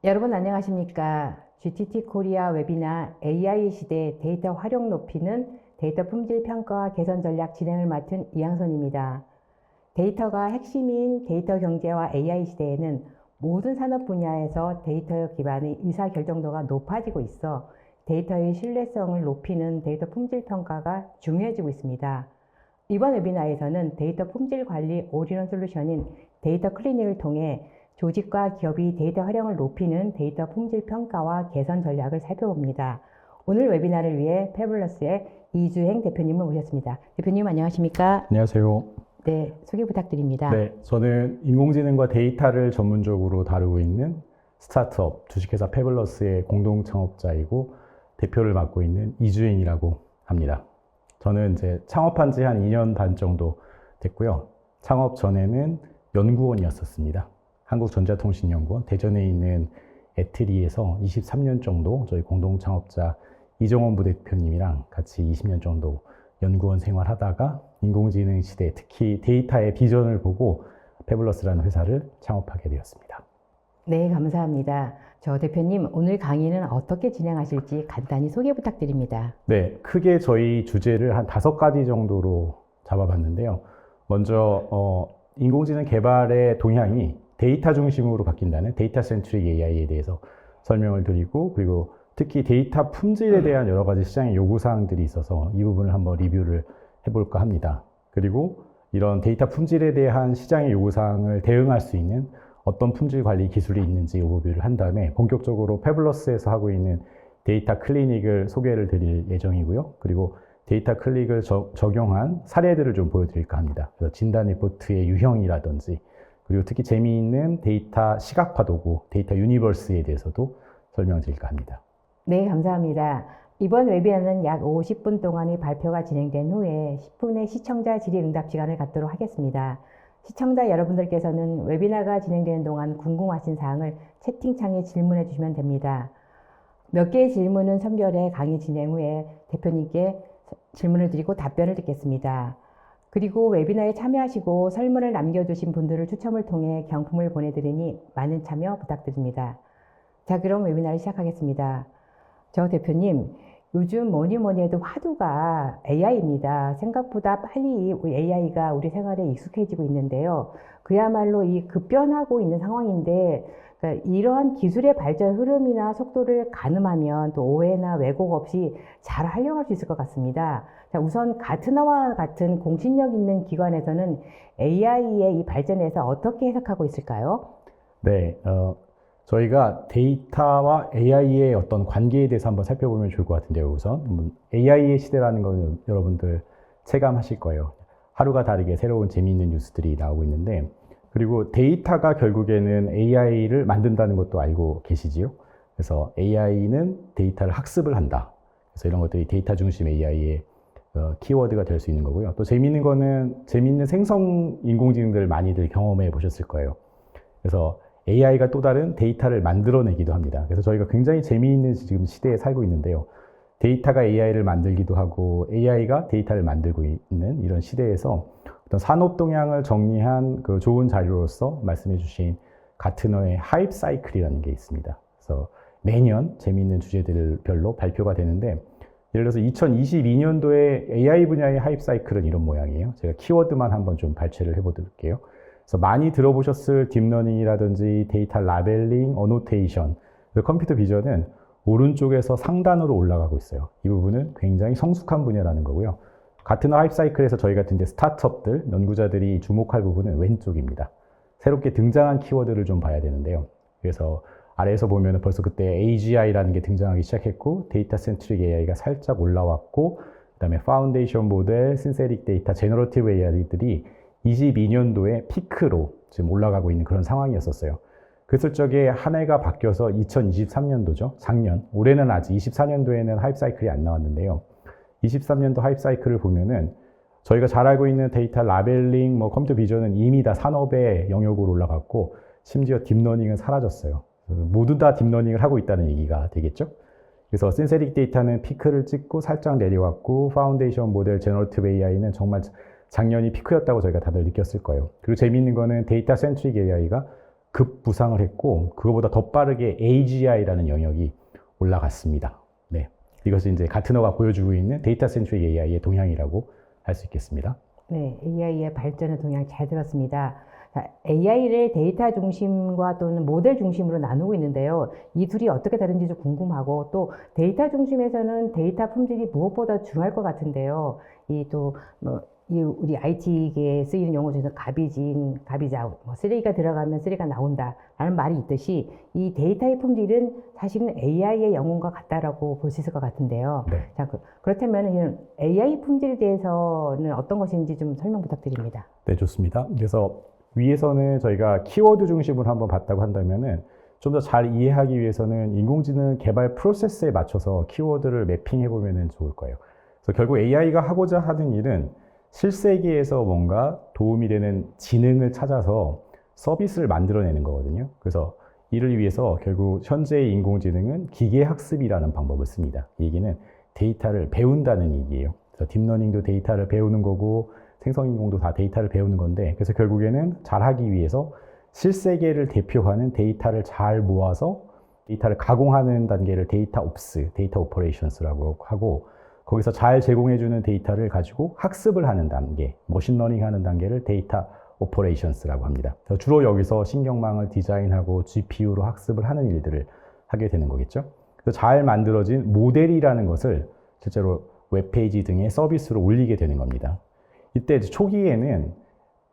여러분 안녕하십니까? GTT 코리아 웨비나 AI 시대 데이터 활용 높이는 데이터 품질 평가와 개선 전략 진행을 맡은 이양선입니다. 데이터가 핵심인 데이터 경제와 AI 시대에는 모든 산업 분야에서 데이터 기반의 의사결정도가 높아지고 있어 데이터의 신뢰성을 높이는 데이터 품질 평가가 중요해지고 있습니다. 이번 웨비나에서는 데이터 품질 관리 올인원 솔루션인 데이터 클리닉을 통해 조직과 기업이 데이터 활용을 높이는 데이터 품질 평가와 개선 전략을 살펴봅니다. 오늘 웨비나를 위해 패블러스의 이주행 대표님을 모셨습니다. 대표님 안녕하십니까? 안녕하세요. 네, 소개 부탁드립니다. 네, 저는 인공지능과 데이터를 전문적으로 다루고 있는 스타트업 주식회사 패블러스의 공동 창업자이고 대표를 맡고 있는 이주행이라고 합니다. 저는 이제 창업한 지 한 2년 반 정도 됐고요. 창업 전에는 연구원이었었습니다. 한국전자통신연구원 대전에 있는 에트리에서 23년 정도 저희 공동 창업자 이정원 부대표님이랑 같이 20년 정도 연구원 생활하다가 인공지능 시대, 특히 데이터의 비전을 보고 패블러스라는 회사를 창업하게 되었습니다. 네, 감사합니다. 저 대표님, 오늘 강의는 어떻게 진행하실지 간단히 소개 부탁드립니다. 네, 크게 저희 주제를 한 5가지 정도로 잡아봤는데요. 먼저 인공지능 개발의 동향이 데이터 중심으로 바뀐다는 데이터 센트릭 AI에 대해서 설명을 드리고, 그리고 특히 데이터 품질에 대한 여러 가지 시장의 요구사항들이 있어서 이 부분을 한번 리뷰를 해볼까 합니다. 그리고 이런 데이터 품질에 대한 시장의 요구사항을 대응할 수 있는 어떤 품질 관리 기술이 있는지 오버뷰를 한 다음에 본격적으로 패블러스에서 하고 있는 데이터 클리닉을 소개를 드릴 예정이고요. 그리고 데이터 클리닉을 적용한 사례들을 좀 보여드릴까 합니다. 그래서 진단 리포트의 유형이라든지, 그리고 특히 재미있는 데이터 시각화 도구, 데이터 유니버스에 대해서도 설명드릴까 합니다. 네, 감사합니다. 이번 웨비나는 약 50분 동안의 발표가 진행된 후에 10분의 시청자 질의응답 시간을 갖도록 하겠습니다. 시청자 여러분들께서는 웨비나가 진행되는 동안 궁금하신 사항을 채팅창에 질문해 주시면 됩니다. 몇 개의 질문은 선별해 강의 진행 후에 대표님께 질문을 드리고 답변을 듣겠습니다. 그리고 웨비나에 참여하시고 설문을 남겨주신 분들을 추첨을 통해 경품을 보내드리니 많은 참여 부탁드립니다. 자, 그럼 웨비나를 시작하겠습니다. 저 대표님, 요즘 뭐니 해도 화두가 AI입니다. 생각보다 빨리 AI가 우리 생활에 익숙해지고 있는데요. 그야말로 이 급변하고 있는 상황인데, 그러니까 이러한 기술의 발전 흐름이나 속도를 가늠하면 또 오해나 왜곡 없이 잘 활용할 수 있을 것 같습니다. 자, 우선 가트너와 같은 공신력 있는 기관에서는 AI의 이 발전에서 어떻게 해석하고 있을까요? 네, 저희가 데이터와 AI의 어떤 관계에 대해서 한번 살펴보면 좋을 것 같은데요. 우선 AI의 시대라는 건 여러분들 체감하실 거예요. 하루가 다르게 새로운 재미있는 뉴스들이 나오고 있는데, 그리고 데이터가 결국에는 AI를 만든다는 것도 알고 계시지요. 그래서 AI는 데이터를 학습을 한다. 그래서 이런 것들이 데이터 중심 AI의 키워드가 될 수 있는 거고요. 또 재미있는 거는 재미있는 생성 인공지능들 많이들 경험해 보셨을 거예요. 그래서 AI가 또 다른 데이터를 만들어내기도 합니다. 그래서 저희가 굉장히 재미있는 지금 시대에 살고 있는데요. 데이터가 AI를 만들기도 하고 AI가 데이터를 만들고 있는 이런 시대에서 어떤 산업 동향을 정리한 그 좋은 자료로서 말씀해 주신 가트너의 하이프 사이클이라는 게 있습니다. 그래서 매년 재미있는 주제들별로 발표가 되는데, 예를 들어서 2022년도에 AI 분야의 하이프 사이클은 이런 모양이에요. 제가 키워드만 한번 좀 발췌를 해보도록해요. 그래서 많이 들어보셨을 딥러닝이라든지 데이터 라벨링, 어노테이션, 컴퓨터 비전은 오른쪽에서 상단으로 올라가고 있어요. 이 부분은 굉장히 성숙한 분야라는 거고요. 같은 하이프 사이클에서 저희 같은 이제 스타트업들, 연구자들이 주목할 부분은 왼쪽입니다. 새롭게 등장한 키워드를 좀 봐야 되는데요. 그래서 아래에서 보면 벌써 그때 AGI라는 게 등장하기 시작했고, 데이터 센트릭 AI가 살짝 올라왔고, 그 다음에 파운데이션 모델, 신세틱 데이터, 제너러티브 AI들이 22년도에 피크로 지금 올라가고 있는 그런 상황이었었어요. 그랬을 적에 한 해가 바뀌어서 2023년도죠. 작년. 올해는 아직 24년도에는 하이프 사이클이 안 나왔는데요. 23년도 하이프 사이클을 보면은 저희가 잘 알고 있는 데이터 라벨링, 컴퓨터 비전은 이미 다 산업의 영역으로 올라갔고, 심지어 딥러닝은 사라졌어요. 모두 다 딥러닝을 하고 있다는 얘기가 되겠죠. 그래서 신세틱 데이터는 피크를 찍고 살짝 내려왔고, 파운데이션 모델, 제너러티브 AI는 정말 작년이 피크였다고 저희가 다들 느꼈을 거예요. 그리고 재미있는 거는 데이터 센트릭 AI가 급부상을 했고 그거보다 더 빠르게 AGI라는 영역이 올라갔습니다. 네, 이것이 이제 가트너가 보여주고 있는 데이터 센트릭 AI의 동향이라고 할 수 있겠습니다. 네, AI의 발전의 동향 잘 들었습니다. AI를 데이터 중심과 또는 모델 중심으로 나누고 있는데요. 이 둘이 어떻게 다른지 좀 궁금하고 또 데이터 중심에서는 데이터 품질이 무엇보다 중요할 것 같은데요. 이 우리 IT계에 쓰이는 용어 중에서 가비진, 가비자웃, 쓰레기가 들어가면 쓰레기가 나온다라는 말이 있듯이 이 데이터의 품질은 사실은 AI의 영혼과 같다라고 볼 수 있을 것 같은데요. 네. 자, 그렇다면 이 AI 품질에 대해서는 어떤 것인지 좀 설명 부탁드립니다. 네, 좋습니다. 그래서 위에서는 저희가 키워드 중심으로 한번 봤다고 한다면은 좀 더 잘 이해하기 위해서는 인공지능 개발 프로세스에 맞춰서 키워드를 매핑해 보면은 좋을 거예요. 그래서 결국 AI가 하고자 하는 일은 실세계에서 뭔가 도움이 되는 지능을 찾아서 서비스를 만들어내는 거거든요. 그래서 이를 위해서 결국 현재의 인공지능은 기계학습이라는 방법을 씁니다. 이 얘기는 데이터를 배운다는 얘기예요. 그래서 딥러닝도 데이터를 배우는 거고 생성인공도 다 데이터를 배우는 건데 그래서 결국에는 잘하기 위해서 실세계를 대표하는 데이터를 잘 모아서 데이터를 가공하는 단계를 데이터 옵스, 데이터 오퍼레이션스라고 하고 거기서 잘 제공해주는 데이터를 가지고 학습을 하는 단계, 머신러닝 하는 단계를 데이터 오퍼레이션스라고 합니다. 주로 여기서 신경망을 디자인하고 GPU로 학습을 하는 일들을 하게 되는 거겠죠. 그래서 잘 만들어진 모델이라는 것을 실제로 웹페이지 등의 서비스로 올리게 되는 겁니다. 이때 초기에는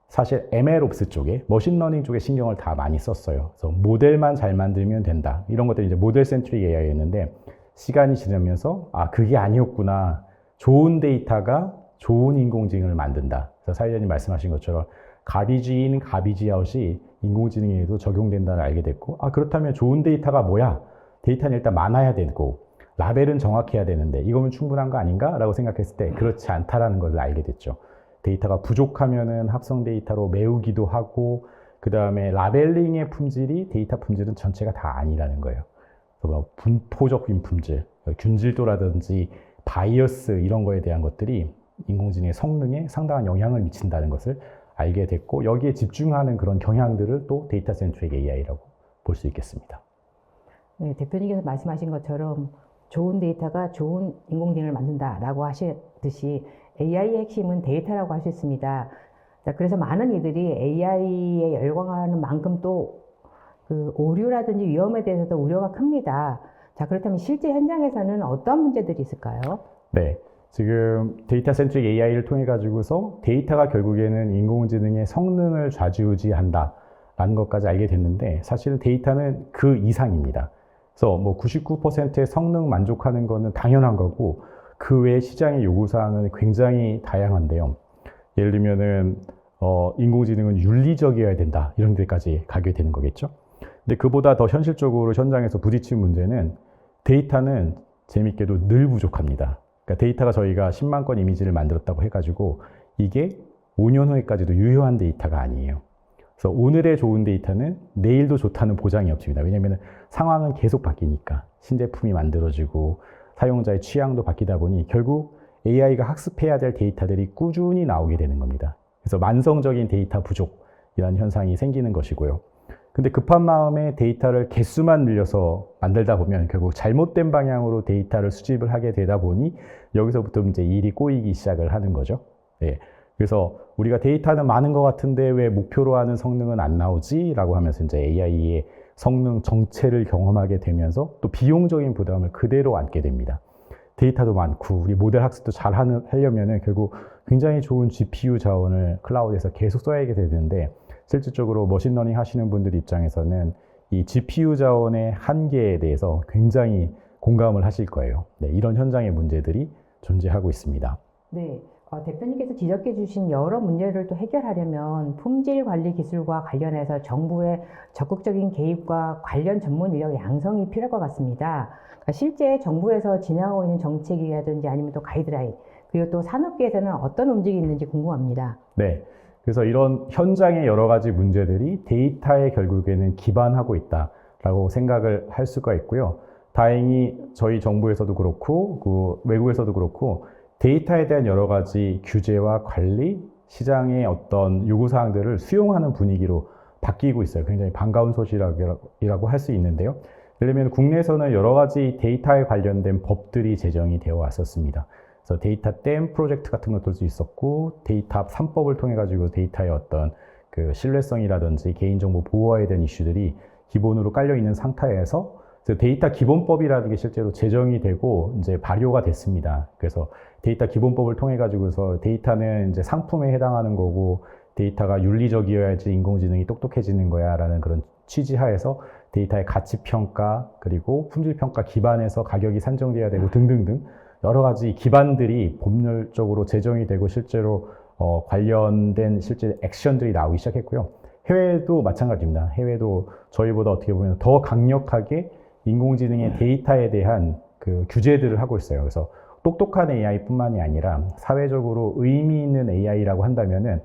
사실 MLOps 쪽에, 머신러닝 쪽에 신경을 다 많이 썼어요. 그래서 모델만 잘 만들면 된다. 이런 것들이 이제 모델 센트릭 AI였는데 시간이 지나면서 그게 아니었구나. 좋은 데이터가 좋은 인공지능을 만든다. 그래서 사회자님 말씀하신 것처럼 가비지 인, 가비지 아웃이 인공지능에도 적용된다는 알게 됐고 그렇다면 좋은 데이터가 뭐야? 데이터는 일단 많아야 되고 라벨은 정확해야 되는데 이거면 충분한 거 아닌가? 라고 생각했을 때 그렇지 않다라는 걸 알게 됐죠. 데이터가 부족하면은 합성 데이터로 메우기도 하고 그 다음에 라벨링의 품질이 데이터 품질은 전체가 다 아니라는 거예요. 분포적인 품질, 균질도라든지 바이어스 이런 거에 대한 것들이 인공지능의 성능에 상당한 영향을 미친다는 것을 알게 됐고 여기에 집중하는 그런 경향들을 또 데이터 센트릭 AI라고 볼 수 있겠습니다. 네, 대표님께서 말씀하신 것처럼 좋은 데이터가 좋은 인공지능을 만든다라고 하셨듯이 AI의 핵심은 데이터라고 할 수 있습니다. 자, 그래서 많은 이들이 AI에 열광하는 만큼 또 그 오류라든지 위험에 대해서도 우려가 큽니다. 자, 그렇다면 실제 현장에서는 어떤 문제들이 있을까요? 네, 지금 데이터 센트릭 AI를 통해 가지고서 데이터가 결국에는 인공지능의 성능을 좌지우지한다라는 것까지 알게 됐는데 사실은 데이터는 그 이상입니다. 그래서 99%의 성능 만족하는 거는 당연한 거고 그 외에 시장의 요구사항은 굉장히 다양한데요. 예를 들면은 인공지능은 윤리적이어야 된다 이런 데까지 가게 되는 거겠죠. 근데 그보다 더 현실적으로 현장에서 부딪힌 문제는 데이터는 재밌게도 늘 부족합니다. 그러니까 데이터가 저희가 10만 건 이미지를 만들었다고 해가지고 이게 5년 후에까지도 유효한 데이터가 아니에요. 그래서 오늘의 좋은 데이터는 내일도 좋다는 보장이 없습니다. 왜냐하면 상황은 계속 바뀌니까 신제품이 만들어지고 사용자의 취향도 바뀌다 보니 결국 AI가 학습해야 될 데이터들이 꾸준히 나오게 되는 겁니다. 그래서 만성적인 데이터 부족이라는 현상이 생기는 것이고요. 근데 급한 마음에 데이터를 개수만 늘려서 만들다 보면 결국 잘못된 방향으로 데이터를 수집을 하게 되다 보니 여기서부터 이제 일이 꼬이기 시작을 하는 거죠. 네. 그래서 우리가 데이터는 많은 것 같은데 왜 목표로 하는 성능은 안 나오지? 라고 하면서 이제 AI의 성능 정체를 경험하게 되면서 또 비용적인 부담을 그대로 안게 됩니다. 데이터도 많고 우리 모델 학습도 잘 하려면은 결국 굉장히 좋은 GPU 자원을 클라우드에서 계속 써야게 되는데 실질적으로 머신러닝 하시는 분들 입장에서는 이 GPU 자원의 한계에 대해서 굉장히 공감을 하실 거예요. 네, 이런 현장의 문제들이 존재하고 있습니다. 네, 대표님께서 지적해 주신 여러 문제를 또 해결하려면 품질 관리 기술과 관련해서 정부의 적극적인 개입과 관련 전문 인력 양성이 필요할 것 같습니다. 그러니까 실제 정부에서 진행하고 있는 정책이라든지 아니면 또 가이드라인, 그리고 또 산업계에서는 어떤 움직임이 있는지 궁금합니다. 네. 그래서 이런 현장의 여러 가지 문제들이 데이터에 결국에는 기반하고 있다라고 생각을 할 수가 있고요. 다행히 저희 정부에서도 그렇고 외국에서도 그렇고 데이터에 대한 여러 가지 규제와 관리, 시장의 어떤 요구사항들을 수용하는 분위기로 바뀌고 있어요. 굉장히 반가운 소식이라고 할 수 있는데요. 예를 들면 국내에서는 여러 가지 데이터에 관련된 법들이 제정이 되어 왔었습니다. 그래서 데이터 댐 프로젝트 같은 것도 할 수 있었고, 데이터 3법을 통해 가지고 데이터의 어떤 그 신뢰성이라든지 개인정보 보호에 대한 이슈들이 기본으로 깔려 있는 상태에서 데이터 기본법이라는 게 실제로 제정이 되고 이제 발효가 됐습니다. 그래서 데이터 기본법을 통해 가지고서 데이터는 이제 상품에 해당하는 거고, 데이터가 윤리적이어야지 인공지능이 똑똑해지는 거야라는 그런 취지하에서 데이터의 가치 평가 그리고 품질 평가 기반에서 가격이 산정돼야 되고 등등등 여러 가지 기반들이 법률적으로 제정이 되고 실제로 관련된 실제 액션들이 나오기 시작했고요. 해외도 마찬가지입니다. 해외도 저희보다 어떻게 보면 더 강력하게 인공지능의 데이터에 대한 그 규제들을 하고 있어요. 그래서 똑똑한 AI뿐만이 아니라 사회적으로 의미 있는 AI라고 한다면은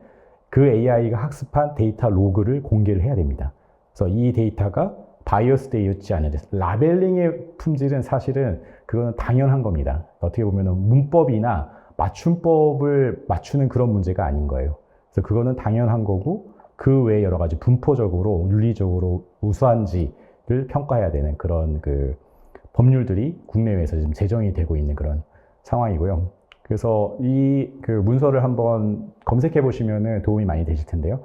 그 AI가 학습한 데이터 로그를 공개를 해야 됩니다. 그래서 이 데이터가 바이어스되어 있지 않은 라벨링의 품질은 사실은 그거는 당연한 겁니다. 어떻게 보면은 문법이나 맞춤법을 맞추는 그런 문제가 아닌 거예요. 그래서 그거는 당연한 거고 그 외에 여러 가지 분포적으로 윤리적으로 우수한지를 평가해야 되는 그런 그 법률들이 국내외에서 지금 제정이 되고 있는 그런 상황이고요. 그래서 이 그 문서를 한번 검색해 보시면은 도움이 많이 되실 텐데요.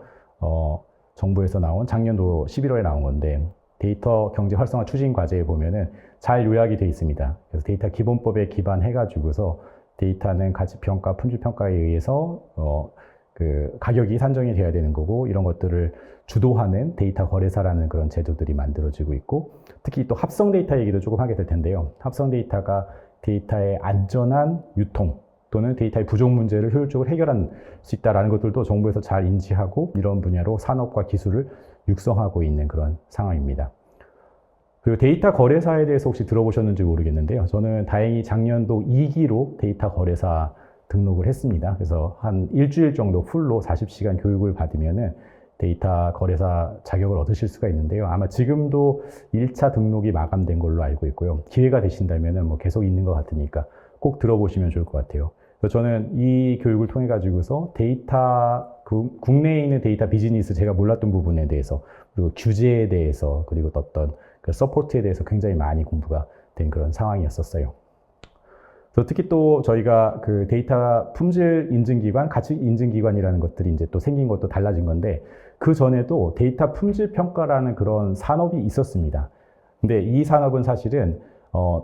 정부에서 나온 작년도 11월에 나온 건데 데이터 경제 활성화 추진 과제에 보면은 잘 요약이 되어 있습니다. 그래서 데이터 기본법에 기반해 가지고서 데이터는 가치 평가, 품질 평가에 의해서 그 가격이 산정이 돼야 되는 거고 이런 것들을 주도하는 데이터 거래사라는 그런 제도들이 만들어지고 있고 특히 또 합성 데이터 얘기도 조금 하게 될 텐데요. 합성 데이터가 데이터의 안전한 유통 또는 데이터의 부족 문제를 효율적으로 해결할 수 있다는 것들도 정부에서 잘 인지하고 이런 분야로 산업과 기술을 육성하고 있는 그런 상황입니다. 그리고 데이터 거래사에 대해서 혹시 들어보셨는지 모르겠는데요. 저는 다행히 작년도 2기로 데이터 거래사 등록을 했습니다. 그래서 한 일주일 정도 풀로 40시간 교육을 받으면은 데이터 거래사 자격을 얻으실 수가 있는데요. 아마 지금도 1차 등록이 마감된 걸로 알고 있고요. 기회가 되신다면은 뭐 계속 있는 것 같으니까 꼭 들어보시면 좋을 것 같아요. 그래서 저는 이 교육을 통해 가지고서 데이터, 국내에 있는 데이터 비즈니스 제가 몰랐던 부분에 대해서 그리고 규제에 대해서 그리고 어떤 그 서포트에 대해서 굉장히 많이 공부가 된 그런 상황이었었어요. 그래서 특히 또 저희가 그 데이터 품질 인증기관, 가치 인증기관이라는 것들이 이제 또 생긴 것도 달라진 건데 그 전에도 데이터 품질 평가라는 그런 산업이 있었습니다. 근데 이 산업은 사실은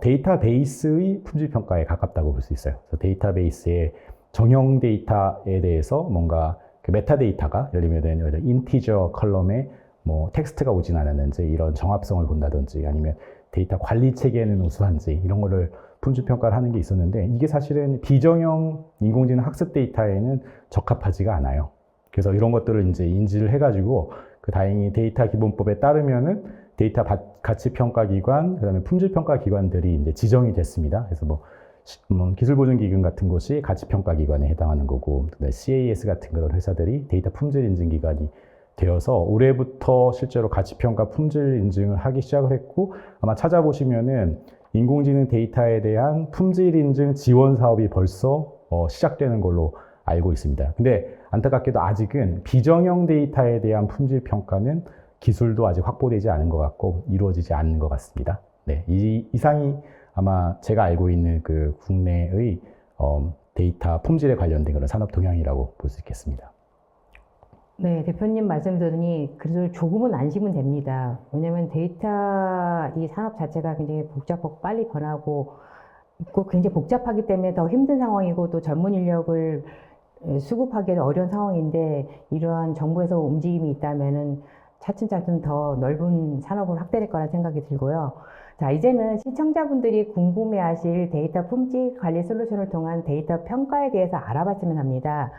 데이터베이스의 품질 평가에 가깝다고 볼 수 있어요. 그래서 데이터베이스의 정형 데이터에 대해서 뭔가 그 메타데이터가 예를 들면 인티저 컬럼에 뭐 텍스트가 오진 않았는지 이런 정합성을 본다든지 아니면 데이터 관리 체계는 우수한지 이런 거를 품질 평가를 하는 게 있었는데 이게 사실은 비정형 인공지능 학습 데이터에는 적합하지가 않아요. 그래서 이런 것들을 이제 인지를 해가지고 그 다행히 데이터 기본법에 따르면은 데이터 가치 평가 기관, 그다음에 품질 평가 기관들이 이제 지정이 됐습니다. 그래서 뭐 기술 보증 기관 같은 곳이 가치 평가 기관에 해당하는 거고, CAS 같은 그런 회사들이 데이터 품질 인증 기관이 되어서 올해부터 실제로 가치 평가 품질 인증을 하기 시작을 했고 아마 찾아보시면은 인공지능 데이터에 대한 품질 인증 지원 사업이 벌써 시작되는 걸로 알고 있습니다. 근데 안타깝게도 아직은 비정형 데이터에 대한 품질 평가는 기술도 아직 확보되지 않은 것 같고 이루어지지 않는 것 같습니다. 네, 이상이 아마 제가 알고 있는 그 국내의 데이터 품질에 관련된 그런 산업 동향이라고 볼 수 있겠습니다. 네, 대표님 말씀 들으니 그래도 조금은 안심은 됩니다. 왜냐하면 데이터 이 산업 자체가 굉장히 복잡하고 빨리 변하고 있고 굉장히 복잡하기 때문에 더 힘든 상황이고 또 젊은 인력을 수급하기도 어려운 상황인데 이러한 정부에서 움직임이 있다면은 차츰차츰 더 넓은 산업을 확대될 거라는 생각이 들고요. 자, 이제는 시청자분들이 궁금해하실 데이터 품질 관리 솔루션을 통한 데이터 평가에 대해서 알아봤으면 합니다.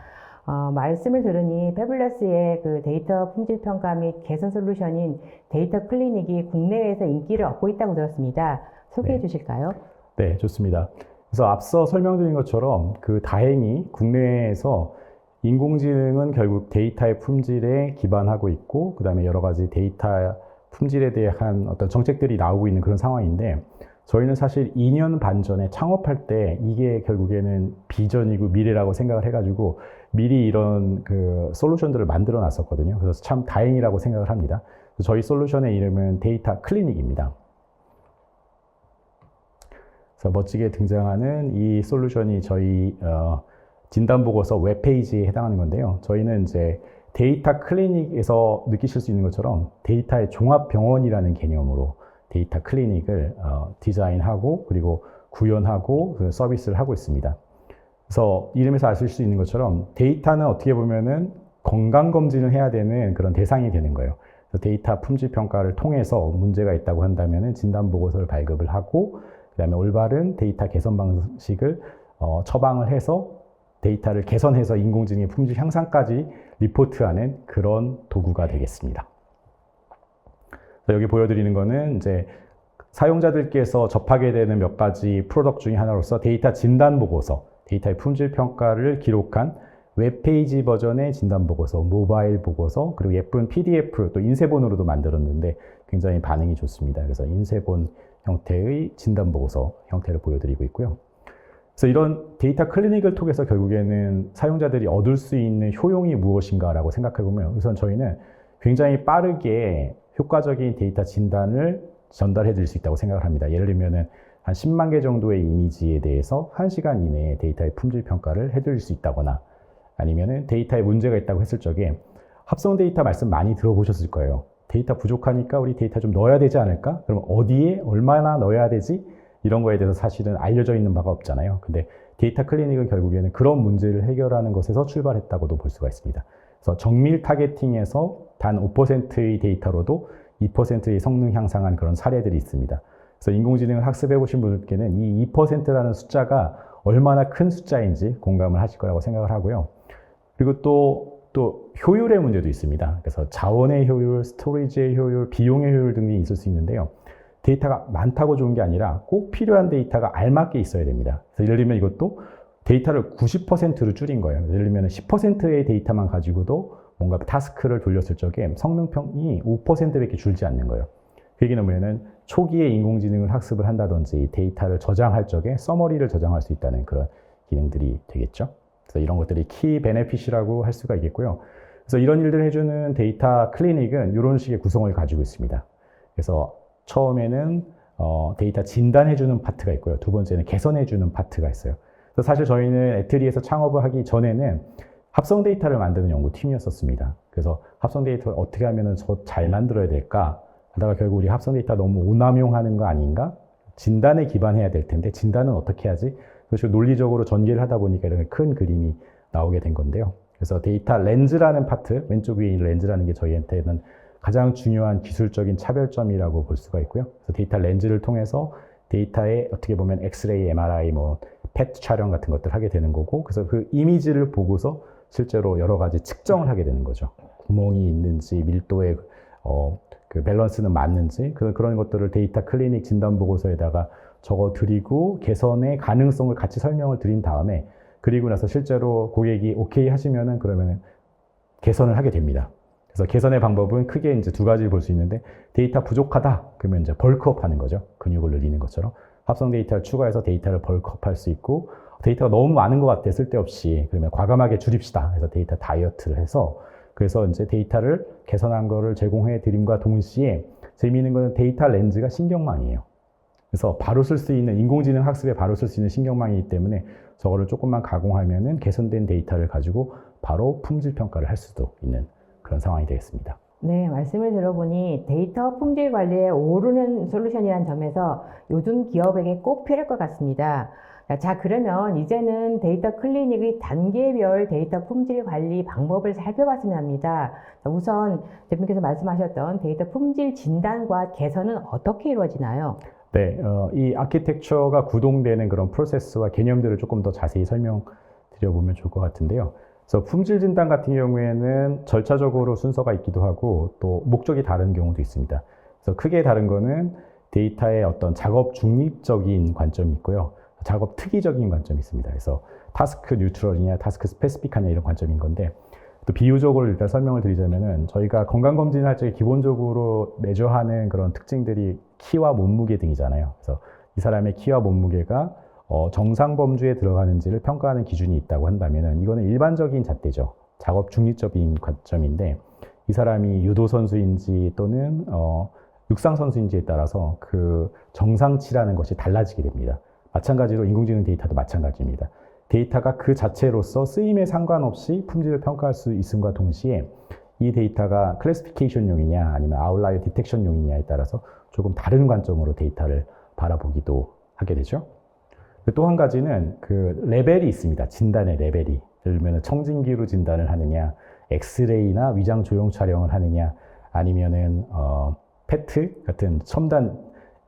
말씀을 들으니 패블러스의 그 데이터 품질 평가 및 개선 솔루션인 데이터 클리닉이 국내외에서 인기를 얻고 있다고 들었습니다. 소개해 주실까요? 네, 좋습니다. 그래서 앞서 설명드린 것처럼 그 다행히 국내에서 인공지능은 결국 데이터의 품질에 기반하고 있고 그 다음에 여러 가지 데이터 품질에 대한 어떤 정책들이 나오고 있는 그런 상황인데 저희는 사실 2년 반 전에 창업할 때 이게 결국에는 비전이고 미래라고 생각을 해가지고 미리 이런 그 솔루션들을 만들어 놨었거든요. 그래서 참 다행이라고 생각을 합니다. 저희 솔루션의 이름은 데이터 클리닉입니다. 그래서 멋지게 등장하는 이 솔루션이 저희 진단보고서 웹페이지에 해당하는 건데요. 저희는 이제 데이터 클리닉에서 느끼실 수 있는 것처럼 데이터의 종합병원이라는 개념으로 데이터 클리닉을 디자인하고 그리고 구현하고 그 서비스를 하고 있습니다. 그래서 이름에서 아실 수 있는 것처럼 데이터는 어떻게 보면은 건강검진을 해야 되는 그런 대상이 되는 거예요. 그래서 데이터 품질 평가를 통해서 문제가 있다고 한다면은 진단보고서를 발급을 하고 그다음에 올바른 데이터 개선 방식을 처방을 해서 데이터를 개선해서 인공지능의 품질 향상까지 리포트하는 그런 도구가 되겠습니다. 여기 보여드리는 거는 이제 사용자들께서 접하게 되는 몇 가지 프로덕트 중에 하나로서 데이터 진단 보고서, 데이터의 품질 평가를 기록한 웹페이지 버전의 진단 보고서, 모바일 보고서, 그리고 예쁜 PDF, 또 인쇄본으로도 만들었는데 굉장히 반응이 좋습니다. 그래서 인쇄본 형태의 진단 보고서 형태를 보여드리고 있고요. 그래서 이런 데이터 클리닉을 통해서 결국에는 사용자들이 얻을 수 있는 효용이 무엇인가라고 생각해 보면 우선 저희는 굉장히 빠르게 효과적인 데이터 진단을 전달해 드릴 수 있다고 생각을 합니다. 예를 들면은 한 10만 개 정도의 이미지에 대해서 1시간 이내에 데이터의 품질 평가를 해 드릴 수 있다거나 아니면은 데이터에 문제가 있다고 했을 적에 합성 데이터 말씀 많이 들어보셨을 거예요. 데이터 부족하니까 우리 데이터 좀 넣어야 되지 않을까? 그럼 어디에 얼마나 넣어야 되지? 이런 거에 대해서 사실은 알려져 있는 바가 없잖아요. 근데 데이터 클리닉은 결국에는 그런 문제를 해결하는 것에서 출발했다고도 볼 수가 있습니다. 그래서 정밀 타겟팅에서 단 5%의 데이터로도 2%의 성능 향상한 그런 사례들이 있습니다. 그래서 인공지능을 학습해 보신 분들께는 이 2%라는 숫자가 얼마나 큰 숫자인지 공감을 하실 거라고 생각을 하고요. 그리고 또 효율의 문제도 있습니다. 그래서 자원의 효율, 스토리지의 효율, 비용의 효율 등이 있을 수 있는데요. 데이터가 많다고 좋은 게 아니라 꼭 필요한 데이터가 알맞게 있어야 됩니다. 그래서 예를 들면 이것도 데이터를 90%로 줄인 거예요. 예를 들면 10%의 데이터만 가지고도 뭔가 타스크를 돌렸을 적에 성능평이 5%밖에 줄지 않는 거예요. 그 얘기는 뭐냐면 초기에 인공지능을 학습을 한다든지 데이터를 저장할 적에 서머리를 저장할 수 있다는 그런 기능들이 되겠죠. 그래서 이런 것들이 키 베네핏이라고 할 수가 있겠고요. 그래서 이런 일들을 해주는 데이터 클리닉은 이런 식의 구성을 가지고 있습니다. 그래서 처음에는 데이터 진단해주는 파트가 있고요. 두 번째는 개선해주는 파트가 있어요. 그래서 사실 저희는 애트리에서 창업을 하기 전에는 합성 데이터를 만드는 연구팀이었었습니다. 그래서 합성 데이터를 어떻게 하면 잘 만들어야 될까 하다가 결국 우리 합성 데이터 너무 오남용하는 거 아닌가? 진단에 기반해야 될 텐데 진단은 어떻게 하지? 그래서 논리적으로 전개를 하다 보니까 이렇게 큰 그림이 나오게 된 건데요. 그래서 데이터 렌즈라는 파트, 왼쪽 위에 있는 렌즈라는 게 저희한테는 가장 중요한 기술적인 차별점이라고 볼 수가 있고요. 그래서 데이터 렌즈를 통해서 데이터에 어떻게 보면 엑스레이, MRI, PET 촬영 같은 것들 하게 되는 거고, 그래서 그 이미지를 보고서 실제로 여러 가지 측정을 하게 되는 거죠. 구멍이 있는지, 밀도의 그 밸런스는 맞는지, 그런 것들을 데이터 클리닉 진단 보고서에다가 적어 드리고 개선의 가능성을 같이 설명을 드린 다음에 그리고 나서 실제로 고객이 오케이 하시면은 그러면은 개선을 하게 됩니다. 그래서 개선의 방법은 크게 이제 두 가지를 볼 수 있는데 데이터 부족하다 그러면 이제 벌크업 하는 거죠. 근육을 늘리는 것처럼 합성 데이터를 추가해서 데이터를 벌크업 할 수 있고 데이터가 너무 많은 것 같아 쓸데없이 그러면 과감하게 줄입시다 해서 데이터 다이어트를 해서 그래서 이제 데이터를 개선한 거를 제공해 드림과 동시에 재미있는 거는 데이터 렌즈가 신경망이에요. 그래서 바로 쓸 수 있는 인공지능 학습에 바로 쓸 수 있는 신경망이기 때문에 저거를 조금만 가공하면은 개선된 데이터를 가지고 바로 품질 평가를 할 수도 있는 그런 상황이 되겠습니다. 네, 말씀을 들어보니 데이터 품질 관리에 오르는 솔루션이라는 점에서 요즘 기업에게 꼭 필요할 것 같습니다. 자, 그러면 이제는 데이터 클리닉의 단계별 데이터 품질 관리 방법을 살펴봤으면 합니다. 자, 우선 대표님께서 말씀하셨던 데이터 품질 진단과 개선은 어떻게 이루어지나요? 네, 이 아키텍처가 구동되는 그런 프로세스와 개념들을 조금 더 자세히 설명드려보면 좋을 것 같은데요. 그래서 품질 진단 같은 경우에는 절차적으로 순서가 있기도 하고 또 목적이 다른 경우도 있습니다. 그래서 크게 다른 거는 데이터의 어떤 작업 중립적인 관점이 있고요. 작업 특이적인 관점이 있습니다. 그래서 타스크 뉴트럴이냐 타스크 스페시픽하냐 이런 관점인 건데 또 비유적으로 일단 설명을 드리자면은 저희가 건강검진을 할 적에 기본적으로 매저하는 그런 특징들이 키와 몸무게 등이잖아요. 그래서 이 사람의 키와 몸무게가 정상 범주에 들어가는지를 평가하는 기준이 있다고 한다면 이거는 일반적인 잣대죠. 작업 중립적인 관점인데 이 사람이 유도 선수인지 또는 육상 선수인지에 따라서 그 정상치라는 것이 달라지게 됩니다. 마찬가지로 인공지능 데이터도 마찬가지입니다. 데이터가 그 자체로서 쓰임에 상관없이 품질을 평가할 수 있음과 동시에 이 데이터가 클래시피케이션용이냐 아니면 아웃라이어 디텍션용이냐에 따라서 조금 다른 관점으로 데이터를 바라보기도 하게 되죠. 또 한 가지는 그 레벨이 있습니다. 진단의 레벨이. 예를 들면 청진기로 진단을 하느냐, 엑스레이나 위장 조형 촬영을 하느냐, 아니면은 페트 같은 첨단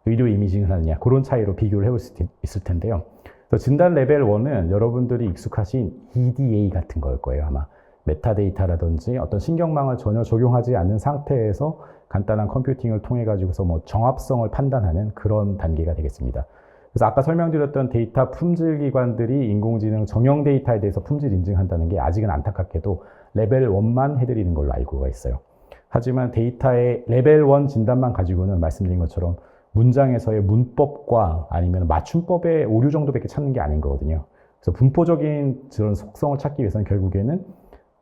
의료 이미징을 하느냐, 그런 차이로 비교를 해볼 수 있을 텐데요. 그래서 진단 레벨 1은 여러분들이 익숙하신 EDA 같은 걸 거예요, 아마. 메타데이터라든지 어떤 신경망을 전혀 적용하지 않는 상태에서 간단한 컴퓨팅을 통해 가지고서 뭐 정합성을 판단하는 그런 단계가 되겠습니다. 그래서 아까 설명드렸던 데이터 품질 기관들이 인공지능 정형 데이터에 대해서 품질 인증한다는 게 아직은 안타깝게도 레벨 1만 해드리는 걸로 알고가 있어요. 하지만 데이터의 레벨 1 진단만 가지고는 말씀드린 것처럼 문장에서의 문법과 아니면 맞춤법의 오류 정도밖에 찾는 게 아닌 거거든요. 그래서 분포적인 그런 속성을 찾기 위해서는 결국에는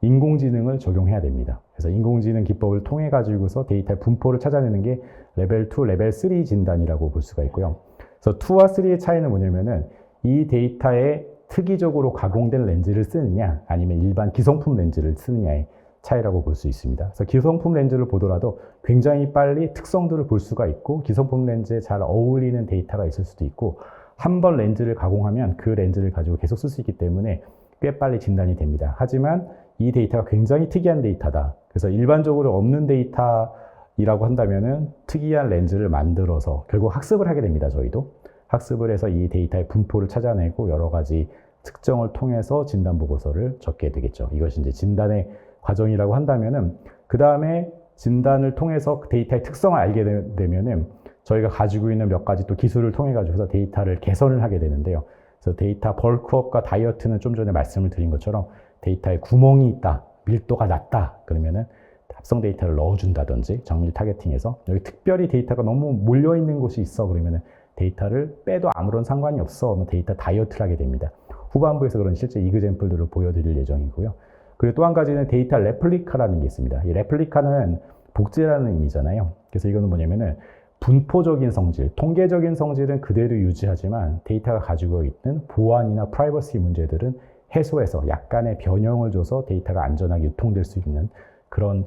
인공지능을 적용해야 됩니다. 그래서 인공지능 기법을 통해 가지고서 데이터의 분포를 찾아내는 게 레벨 2, 레벨 3 진단이라고 볼 수가 있고요. 그래서 2와 3의 차이는 뭐냐면은 이 데이터에 특이적으로 가공된 렌즈를 쓰느냐 아니면 일반 기성품 렌즈를 쓰느냐의 차이라고 볼 수 있습니다. 그래서 기성품 렌즈를 보더라도 굉장히 빨리 특성들을 볼 수가 있고 기성품 렌즈에 잘 어울리는 데이터가 있을 수도 있고 한 번 렌즈를 가공하면 그 렌즈를 가지고 계속 쓸 수 있기 때문에 꽤 빨리 진단이 됩니다. 하지만 이 데이터가 굉장히 특이한 데이터다. 그래서 일반적으로 없는 데이터이라고 한다면은 특이한 렌즈를 만들어서 결국 학습을 하게 됩니다. 저희도 학습을 해서 이 데이터의 분포를 찾아내고 여러 가지 특정을 통해서 진단 보고서를 적게 되겠죠. 이것이 이제 진단의 과정이라고 한다면은 그 다음에 진단을 통해서 데이터의 특성을 알게 되면은 저희가 가지고 있는 몇 가지 또 기술을 통해 가지고서 데이터를 개선을 하게 되는데요. 그래서 데이터 벌크업과 다이어트는 좀 전에 말씀을 드린 것처럼 데이터에 구멍이 있다, 밀도가 낮다 그러면은 합성 데이터를 넣어준다든지 정밀 타겟팅해서 여기 특별히 데이터가 너무 몰려 있는 곳이 있어 그러면은 데이터를 빼도 아무런 상관이 없어 그러면 데이터 다이어트를 하게 됩니다. 후반부에서 그런 실제 이그젬플들을 보여드릴 예정이고요. 그리고 또 한 가지는 데이터 레플리카라는 게 있습니다. 이 레플리카는 복제라는 의미잖아요. 그래서 이거는 뭐냐면은 분포적인 성질, 통계적인 성질은 그대로 유지하지만 데이터가 가지고 있는 보안이나 프라이버시 문제들은 해소해서 약간의 변형을 줘서 데이터가 안전하게 유통될 수 있는 그런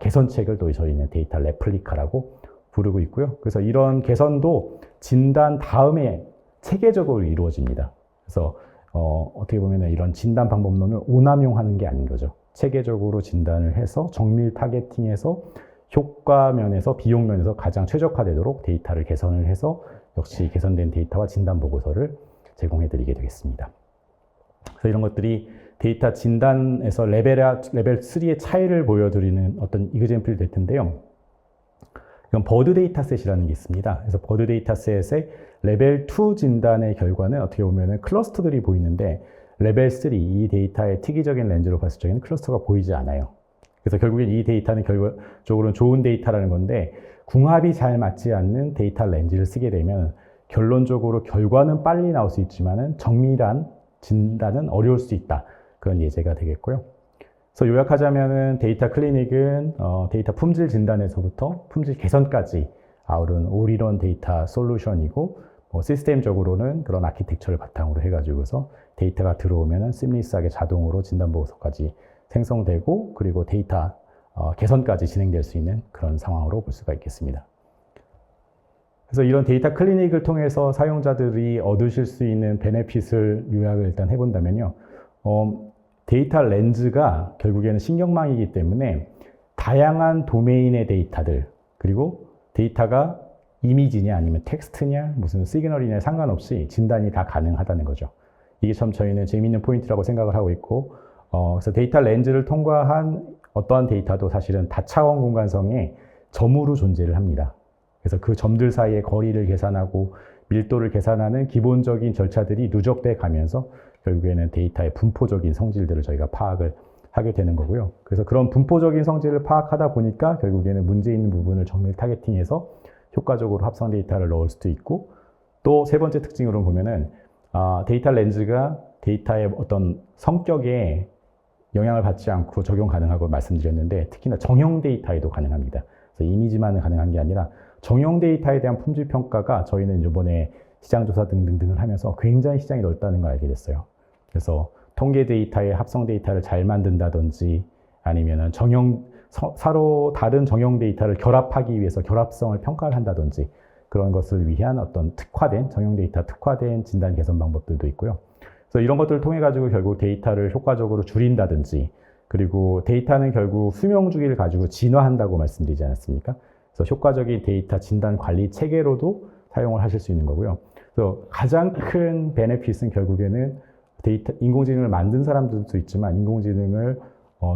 개선책을 또 저희는 데이터 레플리카라고 부르고 있고요. 그래서 이런 개선도 진단 다음에 체계적으로 이루어집니다. 그래서 어떻게 보면 이런 진단 방법론을 오남용하는 게 아닌 거죠. 체계적으로 진단을 해서 정밀 타겟팅해서 효과 면에서 비용 면에서 가장 최적화되도록 데이터를 개선을 해서 역시 개선된 데이터와 진단 보고서를 제공해 드리게 되겠습니다. 그래서 이런 것들이 데이터 진단에서 레벨 3의 차이를 보여드리는 어떤 이그젬플이 될 텐데요. 이건 버드 데이터셋이라는 게 있습니다. 그래서 버드 데이터셋의 레벨 2 진단의 결과는 어떻게 보면 클러스터들이 보이는데 레벨 3, 이 데이터의 특이적인 렌즈로 봤을 적에는 클러스터가 보이지 않아요. 그래서 결국엔 이 데이터는 결과적으로는 좋은 데이터라는 건데 궁합이 잘 맞지 않는 데이터 렌즈를 쓰게 되면 결론적으로 결과는 빨리 나올 수 있지만은 정밀한 진단은 어려울 수 있다. 그런 예제가 되겠고요. 그래서 요약하자면은 데이터 클리닉은 데이터 품질 진단에서부터 품질 개선까지 아우른 올인원 데이터 솔루션이고 시스템적으로는 그런 아키텍처를 바탕으로 해가지고서 데이터가 들어오면은 시밀리스하게 자동으로 진단 보고서까지 생성되고 그리고 데이터 개선까지 진행될 수 있는 그런 상황으로 볼 수가 있겠습니다. 그래서 이런 데이터 클리닉을 통해서 사용자들이 얻으실 수 있는 베네핏을 요약을 일단 해본다면요. 데이터 렌즈가 결국에는 신경망이기 때문에 다양한 도메인의 데이터들 그리고 데이터가 이미지냐 아니면 텍스트냐 무슨 시그널이냐 상관없이 진단이 다 가능하다는 거죠. 이게 참 저희는 재미있는 포인트라고 생각을 하고 있고 그래서 데이터 렌즈를 통과한 어떠한 데이터도 사실은 다차원 공간성의 점으로 존재를 합니다. 그래서 그 점들 사이의 거리를 계산하고 밀도를 계산하는 기본적인 절차들이 누적돼 가면서 결국에는 데이터의 분포적인 성질들을 저희가 파악을 하게 되는 거고요. 그래서 그런 분포적인 성질을 파악하다 보니까 결국에는 문제 있는 부분을 정밀 타겟팅해서 효과적으로 합성 데이터를 넣을 수도 있고 또 세 번째 특징으로 보면은 데이터 렌즈가 데이터의 어떤 성격에 영향을 받지 않고 적용 가능하고 말씀드렸는데 특히나 정형 데이터에도 가능합니다. 그래서 이미지만은 가능한 게 아니라 정형 데이터에 대한 품질 평가가 저희는 이번에 시장조사 등등등을 하면서 굉장히 시장이 넓다는 걸 알게 됐어요. 그래서 통계 데이터에 합성 데이터를 잘 만든다든지 아니면은 서로 다른 정형 데이터를 결합하기 위해서 결합성을 평가를 한다든지 그런 것을 위한 어떤 정형 데이터 특화된 진단 개선 방법들도 있고요. 그래서 이런 것들을 통해 가지고 결국 데이터를 효과적으로 줄인다든지 그리고 데이터는 결국 수명 주기를 가지고 진화한다고 말씀드리지 않았습니까? 그래서 효과적인 데이터 진단 관리 체계로도 사용을 하실 수 있는 거고요. 그래서 가장 큰 베네핏은 결국에는 인공지능을 만든 사람들도 있지만 인공지능을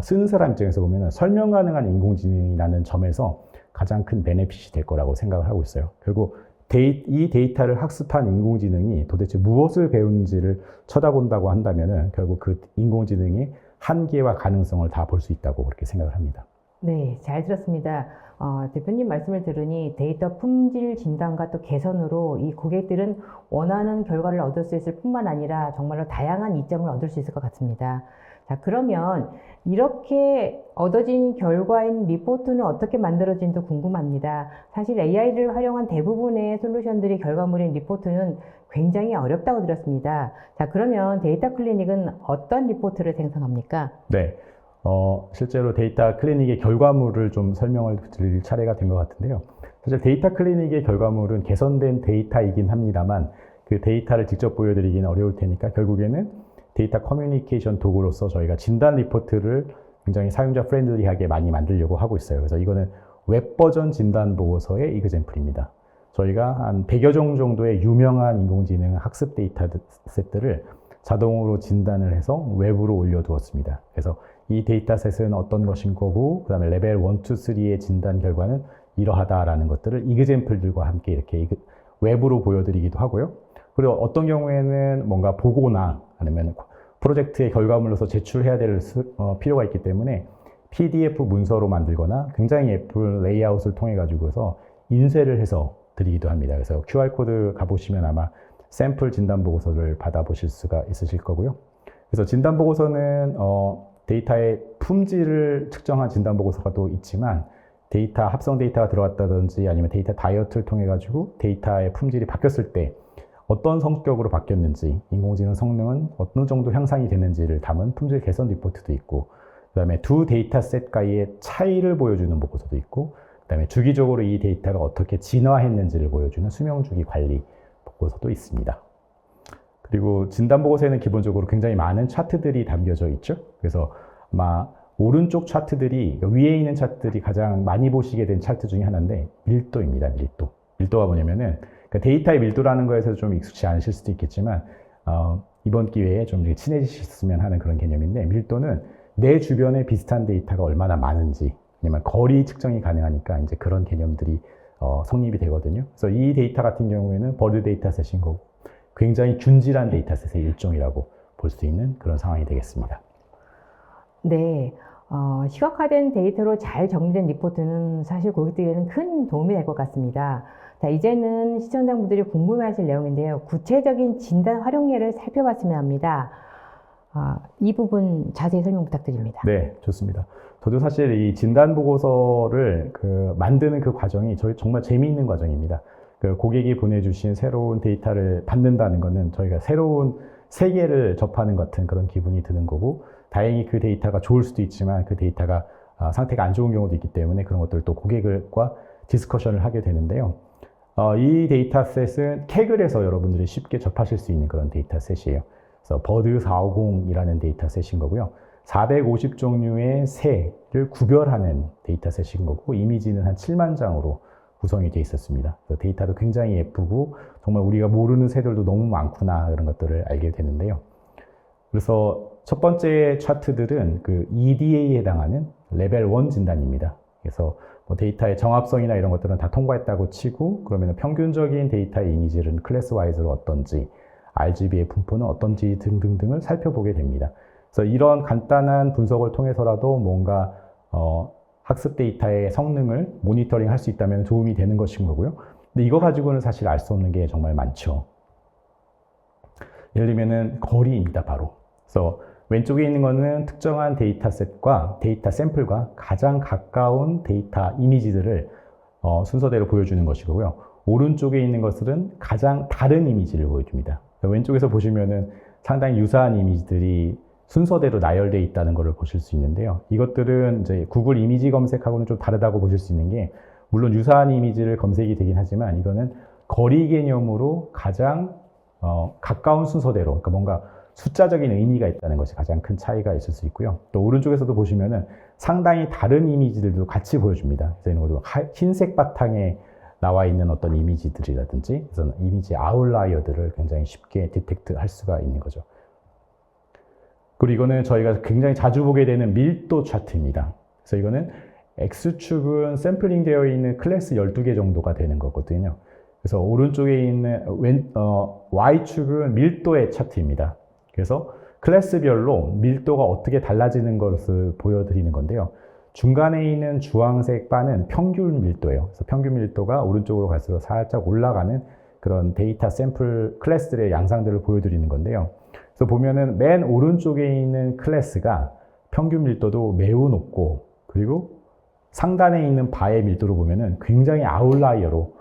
쓰는 사람 입장에서 보면 설명 가능한 인공지능이라는 점에서 가장 큰 베네핏이 될 거라고 생각을 하고 있어요. 결국 이 데이터를 학습한 인공지능이 도대체 무엇을 배우는지를 쳐다본다고 한다면 결국 그 인공지능의 한계와 가능성을 다 볼 수 있다고 그렇게 생각을 합니다. 네, 잘 들었습니다. 대표님 말씀을 들으니 데이터 품질 진단과 또 개선으로 이 고객들은 원하는 결과를 얻을 수 있을 뿐만 아니라 정말로 다양한 이점을 얻을 수 있을 것 같습니다. 자, 그러면 이렇게 얻어진 결과인 리포트는 어떻게 만들어진지 궁금합니다. 사실 AI를 활용한 대부분의 솔루션들이 결과물인 리포트는 굉장히 어렵다고 들었습니다. 자, 그러면 데이터 클리닉은 어떤 리포트를 생성합니까? 네. 실제로 데이터 클리닉의 결과물을 좀 설명을 드릴 차례가 된 것 같은데요. 사실 데이터 클리닉의 결과물은 개선된 데이터이긴 합니다만 그 데이터를 직접 보여드리기는 어려울 테니까 결국에는 데이터 커뮤니케이션 도구로서 저희가 진단 리포트를 굉장히 사용자 프렌들리하게 많이 만들려고 하고 있어요. 그래서 이거는 웹 버전 진단 보고서의 이그젬플입니다. 저희가 한 100여 종 정도의 유명한 인공지능 학습 데이터 셋들을 자동으로 진단을 해서 웹으로 올려두었습니다. 그래서 이 데이터셋은 어떤 것인 거고 그 다음에 레벨 1, 2, 3의 진단 결과는 이러하다라는 것들을 이그젬플들과 함께 이렇게 웹으로 보여드리기도 하고요. 그리고 어떤 경우에는 뭔가 보고나 아니면 프로젝트의 결과물로서 제출해야 될 필요가 있기 때문에 PDF 문서로 만들거나 굉장히 예쁜 레이아웃을 통해 가지고서 인쇄를 해서 드리기도 합니다. 그래서 QR코드 가보시면 아마 샘플 진단 보고서를 받아보실 수가 있으실 거고요. 그래서 진단 보고서는 데이터의 품질을 측정한 진단 보고서가 또 있지만 데이터 합성 데이터가 들어갔다든지 아니면 데이터 다이어트를 통해 가지고 데이터의 품질이 바뀌었을 때 어떤 성격으로 바뀌었는지 인공지능 성능은 어느 정도 향상이 됐는지를 담은 품질 개선 리포트도 있고 그 다음에 두 데이터셋과의 차이를 보여주는 보고서도 있고 그 다음에 주기적으로 이 데이터가 어떻게 진화했는지를 보여주는 수명주기 관리 보고서도 있습니다. 그리고 진단 보고서에는 기본적으로 굉장히 많은 차트들이 담겨져 있죠. 그래서 아마 오른쪽 차트들이 위에 있는 차트들이 가장 많이 보시게 된 차트 중에 하나인데 밀도입니다. 밀도가 뭐냐면은 데이터의 밀도라는 거에서 좀 익숙치 않으실 수도 있겠지만 이번 기회에 좀 친해지셨으면 하는 그런 개념인데 밀도는 내 주변에 비슷한 데이터가 얼마나 많은지 아니면 거리 측정이 가능하니까 이제 그런 개념들이 성립이 되거든요. 그래서 이 데이터 같은 경우에는 버드 데이터셋인 거고 굉장히 균질한 데이터셋의 일종이라고 볼 수 있는 그런 상황이 되겠습니다. 네. 시각화된 데이터로 잘 정리된 리포트는 사실 고객들에게는 큰 도움이 될 것 같습니다. 자, 이제는 시청자분들이 궁금해하실 내용인데요. 구체적인 진단 활용 예를 살펴봤으면 합니다. 이 부분 자세히 설명 부탁드립니다. 네, 좋습니다. 저도 사실 이 진단 보고서를 만드는 그 과정이 정말 재미있는 과정입니다. 고객이 보내주신 새로운 데이터를 받는다는 것은 저희가 새로운 세계를 접하는 것 같은 그런 기분이 드는 거고 다행히 그 데이터가 좋을 수도 있지만 그 데이터가 상태가 안 좋은 경우도 있기 때문에 그런 것들을 또 고객과 디스커션을 하게 되는데요. 이 데이터셋은 캐글에서 여러분들이 쉽게 접하실 수 있는 그런 데이터셋이에요. 그래서 버드 450이라는 데이터셋인 거고요. 450종류의 새를 구별하는 데이터셋인 거고 이미지는 한 7만 장으로 구성이 되어 있었습니다. 데이터도 굉장히 예쁘고 정말 우리가 모르는 새들도 너무 많구나 그런 것들을 알게 되는데요. 그래서 첫 번째 차트들은 그 EDA에 해당하는 레벨 1 진단입니다. 그래서 데이터의 정합성이나 이런 것들은 다 통과했다고 치고 그러면 평균적인 데이터의 이미지는 클래스 와이즈로 어떤지 RGB의 분포는 어떤지 등등등을 살펴보게 됩니다. 그래서 이런 간단한 분석을 통해서라도 뭔가 학습 데이터의 성능을 모니터링 할 수 있다면 도움이 되는 것인 거고요. 근데 이거 가지고는 사실 알 수 없는 게 정말 많죠. 예를 들면은 거리입니다, 바로. 그래서 왼쪽에 있는 거는 특정한 데이터셋과 데이터 샘플과 가장 가까운 데이터 이미지들을 순서대로 보여주는 것이고요. 오른쪽에 있는 것들은 가장 다른 이미지를 보여줍니다. 왼쪽에서 보시면은 상당히 유사한 이미지들이 순서대로 나열되어 있다는 것을 보실 수 있는데요. 이것들은 이제 구글 이미지 검색하고는 좀 다르다고 보실 수 있는 게, 물론 유사한 이미지를 검색이 되긴 하지만 이거는 거리 개념으로 가장 가까운 순서대로, 그러니까 뭔가 숫자적인 의미가 있다는 것이 가장 큰 차이가 있을 수 있고요. 또 오른쪽에서도 보시면은 상당히 다른 이미지들도 같이 보여줍니다. 그래서 이런 것도 흰색 바탕에 나와 있는 어떤 이미지들이라든지, 그래서 이미지 아웃라이어들을 굉장히 쉽게 디텍트 할 수가 있는 거죠. 그리고 이거는 저희가 굉장히 자주 보게 되는 밀도 차트입니다. 그래서 이거는 X축은 샘플링 되어 있는 클래스 12개 정도가 되는 거거든요. 그래서 오른쪽에 있는 Y축은 밀도의 차트입니다. 그래서 클래스별로 밀도가 어떻게 달라지는 것을 보여드리는 건데요. 중간에 있는 주황색 바는 평균 밀도예요. 그래서 평균 밀도가 오른쪽으로 갈수록 살짝 올라가는 그런 데이터 샘플 클래스들의 양상들을 보여드리는 건데요. 그래서 보면은 맨 오른쪽에 있는 클래스가 평균 밀도도 매우 높고, 그리고 상단에 있는 바의 밀도를 보면은 굉장히 아웃라이어로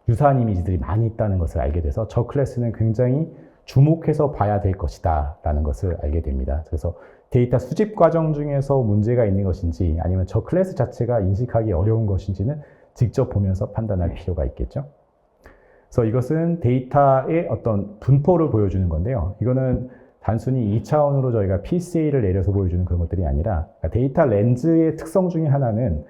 유사한 이미지들이 많이 있다는 것을 알게 돼서 저 클래스는 굉장히 주목해서 봐야 될 것이다 라는 것을 알게 됩니다. 그래서 데이터 수집 과정 중에서 문제가 있는 것인지, 아니면 저 클래스 자체가 인식하기 어려운 것인지는 직접 보면서 판단할 필요가 있겠죠. 그래서 이것은 데이터의 어떤 분포를 보여주는 건데요. 이거는 단순히 2차원으로 저희가 PCA를 내려서 보여주는 그런 것들이 아니라, 데이터 렌즈의 특성 중에 하나는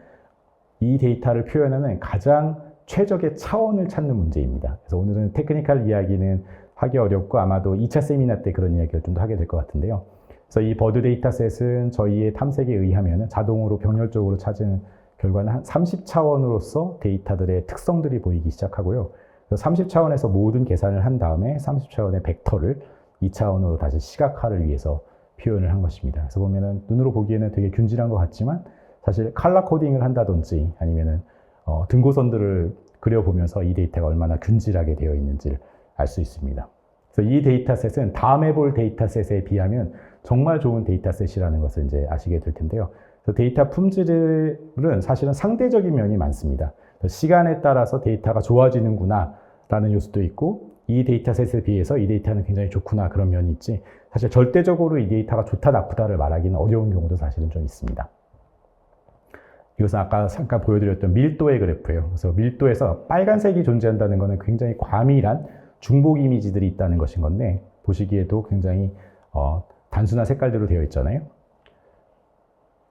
이 데이터를 표현하는 가장 최적의 차원을 찾는 문제입니다. 그래서 오늘은 테크니컬 이야기는 하기 어렵고, 아마도 2차 세미나 때 그런 이야기를 좀 더 하게 될 것 같은데요. 그래서 이 버드 데이터셋은 저희의 탐색에 의하면 자동으로 병렬적으로 찾은 결과는 한 30차원으로서 데이터들의 특성들이 보이기 시작하고요. 그래서 30차원에서 모든 계산을 한 다음에 30차원의 벡터를 2차원으로 다시 시각화를 위해서 표현을 한 것입니다. 그래서 보면은 눈으로 보기에는 되게 균질한 것 같지만, 사실 컬러 코딩을 한다든지 아니면은 등고선들을 그려보면서 이 데이터가 얼마나 균질하게 되어 있는지를 알 수 있습니다. 그래서 이 데이터셋은 다음에 볼 데이터셋에 비하면 정말 좋은 데이터셋이라는 것을 이제 아시게 될 텐데요. 그래서 데이터 품질은 사실은 상대적인 면이 많습니다. 시간에 따라서 데이터가 좋아지는구나 라는 요소도 있고, 이 데이터셋에 비해서 이 데이터는 굉장히 좋구나 그런 면이 있지, 사실 절대적으로 이 데이터가 좋다 나쁘다를 말하기는 어려운 경우도 사실은 좀 있습니다. 이것은 아까 잠깐 보여드렸던 밀도의 그래프예요. 그래서 밀도에서 빨간색이 존재한다는 것은 굉장히 과밀한 중복 이미지들이 있다는 것인 건데, 보시기에도 굉장히 단순한 색깔대로 되어 있잖아요.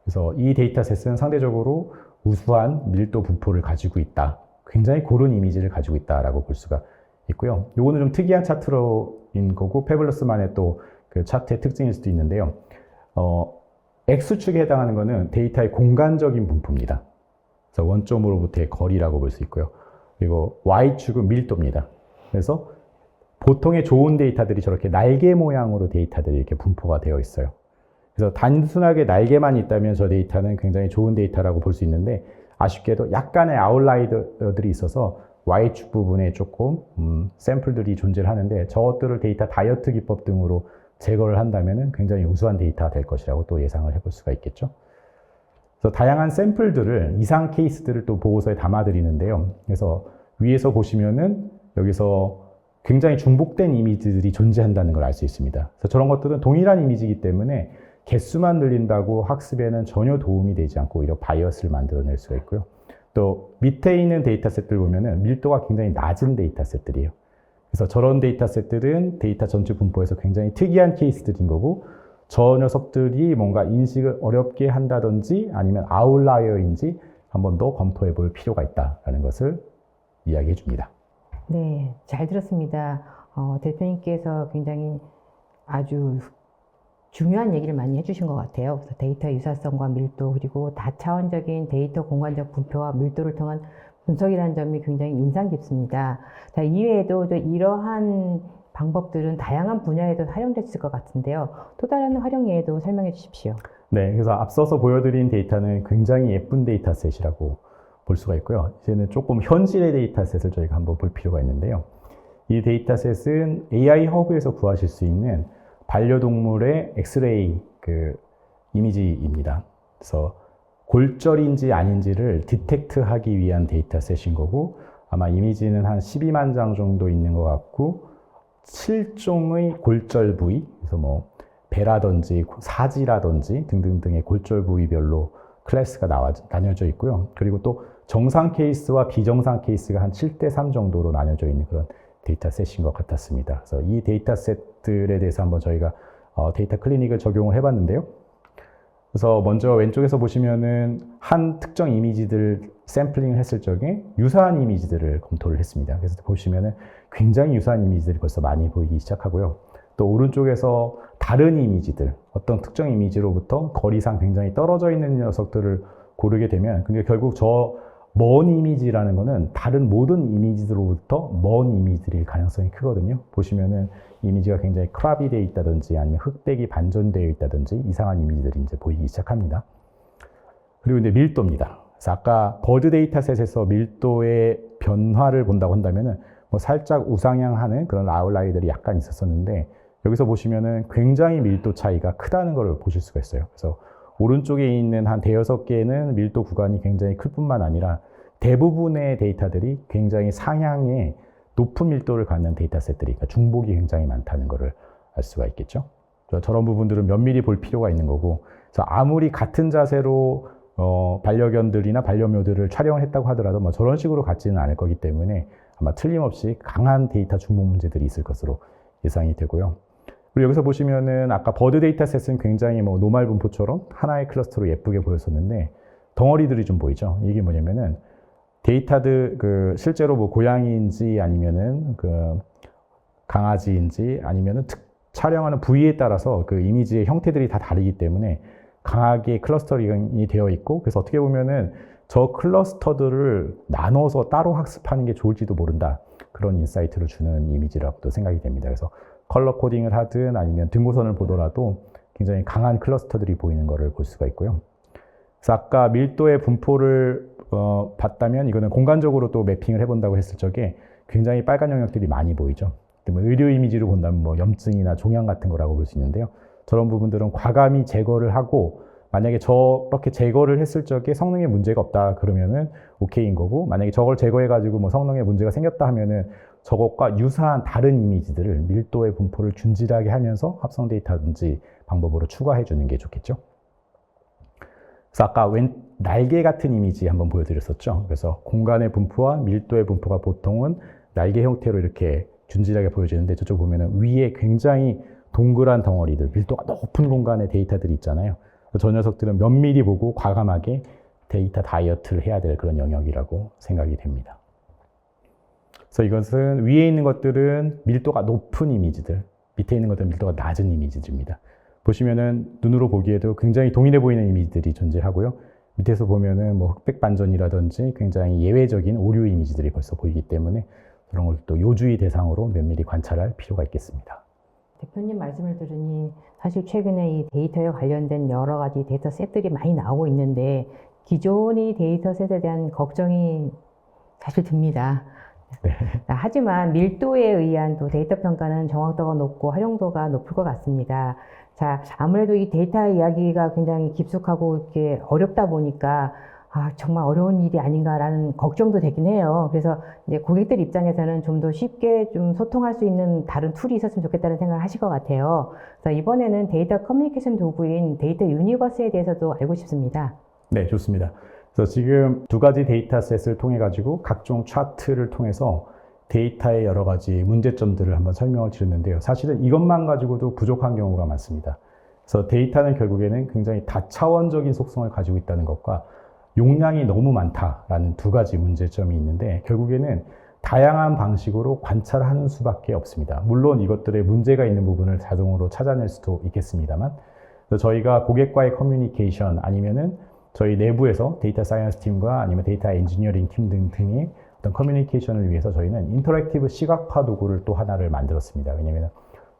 그래서 이 데이터셋은 상대적으로 우수한 밀도 분포를 가지고 있다. 굉장히 고른 이미지를 가지고 있다라고 볼 수가 있고요. 요거는 좀 특이한 차트로인 거고, 패블러스만의 또 그 차트의 특징일 수도 있는데요. X축에 해당하는 것은 데이터의 공간적인 분포입니다. 그래서 원점으로부터의 거리라고 볼 수 있고요. 그리고 Y축은 밀도입니다. 그래서 보통의 좋은 데이터들이 저렇게 날개 모양으로 데이터들이 이렇게 분포가 되어 있어요. 그래서 단순하게 날개만 있다면 저 데이터는 굉장히 좋은 데이터라고 볼 수 있는데, 아쉽게도 약간의 아웃라이어들이 있어서 Y축 부분에 조금 샘플들이 존재를 하는데, 저것들을 데이터 다이어트 기법 등으로 제거를 한다면 굉장히 우수한 데이터가 될 것이라고 또 예상을 해볼 수가 있겠죠. 그래서 다양한 샘플들을, 이상 케이스들을 또 보고서에 담아드리는데요. 그래서 위에서 보시면은 여기서 굉장히 중복된 이미지들이 존재한다는 걸 알 수 있습니다. 그래서 저런 것들은 동일한 이미지이기 때문에 개수만 늘린다고 학습에는 전혀 도움이 되지 않고 오히려 바이어스를 만들어낼 수가 있고요. 또 밑에 있는 데이터셋들 보면은 밀도가 굉장히 낮은 데이터셋들이에요. 그래서 저런 데이터셋들은 데이터 전체 분포에서 굉장히 특이한 케이스들인 거고, 저 녀석들이 뭔가 인식을 어렵게 한다든지 아니면 아웃라이어인지 한 번 더 검토해 볼 필요가 있다는 것을 이야기해 줍니다. 네, 잘 들었습니다. 대표님께서 굉장히 아주 중요한 얘기를 많이 해주신 것 같아요. 그래서 데이터 유사성과 밀도, 그리고 다차원적인 데이터 공간적 분표와 밀도를 통한 분석이라는 점이 굉장히 인상 깊습니다. 자, 이외에도 이러한 방법들은 다양한 분야에도 활용됐을 것 같은데요. 또 다른 활용 예도 설명해 주십시오. 네, 그래서 앞서서 보여드린 데이터는 굉장히 예쁜 데이터셋이라고 볼 수가 있고요. 이제는 조금 현실의 데이터셋을 저희가 한번 볼 필요가 있는데요. 이 데이터셋은 AI 허브에서 구하실 수 있는 반려동물의 엑스레이 이미지입니다. 그래서 골절인지 아닌지를 디텍트하기 위한 데이터셋인 거고, 아마 이미지는 한 12만 장 정도 있는 것 같고, 7종의 골절 부위, 그래서 뭐 배라든지 사지라든지 등등등의 골절 부위별로 클래스가 나뉘어져 있고요. 그리고 또 정상 케이스와 비정상 케이스가 한 7대3 정도로 나뉘어져 있는 그런 데이터셋인 것 같았습니다. 그래서 이 데이터셋들에 대해서 한번 저희가 데이터 클리닉을 적용을 해봤는데요. 그래서 먼저 왼쪽에서 보시면은 한 특정 이미지들 샘플링을 했을 적에 유사한 이미지들을 검토를 했습니다. 그래서 보시면은 굉장히 유사한 이미지들이 벌써 많이 보이기 시작하고요. 또 오른쪽에서 다른 이미지들, 어떤 특정 이미지로부터 거리상 굉장히 떨어져 있는 녀석들을 고르게 되면, 근데 결국 저 먼 이미지라는 거는 다른 모든 이미지들로부터 먼 이미지들일 가능성이 크거든요. 보시면은 이미지가 굉장히 크롭이 되어 있다든지 아니면 흑백이 반전되어 있다든지 이상한 이미지들이 이제 보이기 시작합니다. 그리고 이제 밀도입니다. 그래서 아까 버드 데이터셋에서 밀도의 변화를 본다고 한다면은 뭐 살짝 우상향하는 그런 아웃라이어들이 약간 있었었는데, 여기서 보시면은 굉장히 밀도 차이가 크다는 걸 보실 수가 있어요. 그래서 오른쪽에 있는 한 대여섯 개는 밀도 구간이 굉장히 클 뿐만 아니라 대부분의 데이터들이 굉장히 상향의 높은 밀도를 갖는 데이터셋들이, 그러니까 중복이 굉장히 많다는 것을 알 수가 있겠죠. 저런 부분들은 면밀히 볼 필요가 있는 거고, 그래서 아무리 같은 자세로 반려견들이나 반려묘들을 촬영을 했다고 하더라도 뭐 저런 식으로 같지는 않을 거기 때문에 아마 틀림없이 강한 데이터 중복 문제들이 있을 것으로 예상이 되고요. 그리고 여기서 보시면은 아까 버드 데이터셋은 굉장히 뭐 노말 분포처럼 하나의 클러스터로 예쁘게 보였었는데, 덩어리들이 좀 보이죠. 이게 뭐냐면은 데이터들 실제로 뭐 고양이인지 아니면은 강아지인지 아니면은 촬영하는 부위에 따라서 그 이미지의 형태들이 다 다르기 때문에 강하게 클러스터링이 되어 있고, 그래서 어떻게 보면은 저 클러스터들을 나눠서 따로 학습하는 게 좋을지도 모른다, 그런 인사이트를 주는 이미지라고도 생각이 됩니다. 그래서 컬러 코딩을 하든 아니면 등고선을 보더라도 굉장히 강한 클러스터들이 보이는 것을 볼 수가 있고요. 그래서 아까 밀도의 분포를 봤다면 이거는 공간적으로 또 매핑을 해본다고 했을 적에 굉장히 빨간 영역들이 많이 보이죠. 의료 이미지로 본다면 뭐 염증이나 종양 같은 거라고 볼 수 있는데요. 저런 부분들은 과감히 제거를 하고, 만약에 저렇게 제거를 했을 적에 성능에 문제가 없다 그러면은 오케이인 거고, 만약에 저걸 제거해가지고 뭐 성능에 문제가 생겼다 하면은 저것과 유사한 다른 이미지들을 밀도의 분포를 균질하게 하면서 합성 데이터든지 방법으로 추가해 주는 게 좋겠죠. 그래서 아까 날개 같은 이미지 한번 보여드렸었죠. 그래서 공간의 분포와 밀도의 분포가 보통은 날개 형태로 이렇게 균질하게 보여지는데, 저쪽 보면은 위에 굉장히 동그란 덩어리들, 밀도가 높은 공간의 데이터들이 있잖아요. 저 녀석들은 면밀히 보고 과감하게 데이터 다이어트를 해야 될 그런 영역이라고 생각이 됩니다. 그래서 이것은 위에 있는 것들은 밀도가 높은 이미지들, 밑에 있는 것들은 밀도가 낮은 이미지들입니다. 보시면은 눈으로 보기에도 굉장히 동일해 보이는 이미지들이 존재하고요. 밑에서 보면은 뭐 흑백 반전이라든지 굉장히 예외적인 오류 이미지들이 벌써 보이기 때문에 그런 걸 또 요주의 대상으로 면밀히 관찰할 필요가 있겠습니다. 대표님 말씀을 들으니 사실 최근에 이 데이터에 관련된 여러 가지 데이터 셋들이 많이 나오고 있는데, 기존의 데이터 셋에 대한 걱정이 사실 듭니다. 네. 하지만 밀도에 의한 또 데이터 평가는 정확도가 높고 활용도가 높을 것 같습니다. 자, 아무래도 이 데이터 이야기가 굉장히 깊숙하고 이렇게 어렵다 보니까 정말 어려운 일이 아닌가라는 걱정도 되긴 해요. 그래서 이제 고객들 입장에서는 좀 더 쉽게 좀 소통할 수 있는 다른 툴이 있었으면 좋겠다는 생각을 하실 것 같아요. 그래서 이번에는 데이터 커뮤니케이션 도구인 데이터 유니버스에 대해서도 알고 싶습니다. 네, 좋습니다. 그래서 지금 두 가지 데이터셋을 통해 가지고 각종 차트를 통해서 데이터의 여러 가지 문제점들을 한번 설명을 드렸는데요. 사실은 이것만 가지고도 부족한 경우가 많습니다. 그래서 데이터는 결국에는 굉장히 다차원적인 속성을 가지고 있다는 것과 용량이 너무 많다라는 두 가지 문제점이 있는데, 결국에는 다양한 방식으로 관찰하는 수밖에 없습니다. 물론 이것들의 문제가 있는 부분을 자동으로 찾아낼 수도 있겠습니다만, 저희가 고객과의 커뮤니케이션 아니면은 저희 내부에서 데이터 사이언스 팀과 아니면 데이터 엔지니어링 팀 등등의 어떤 커뮤니케이션을 위해서 저희는 인터랙티브 시각화 도구를 또 하나를 만들었습니다. 왜냐하면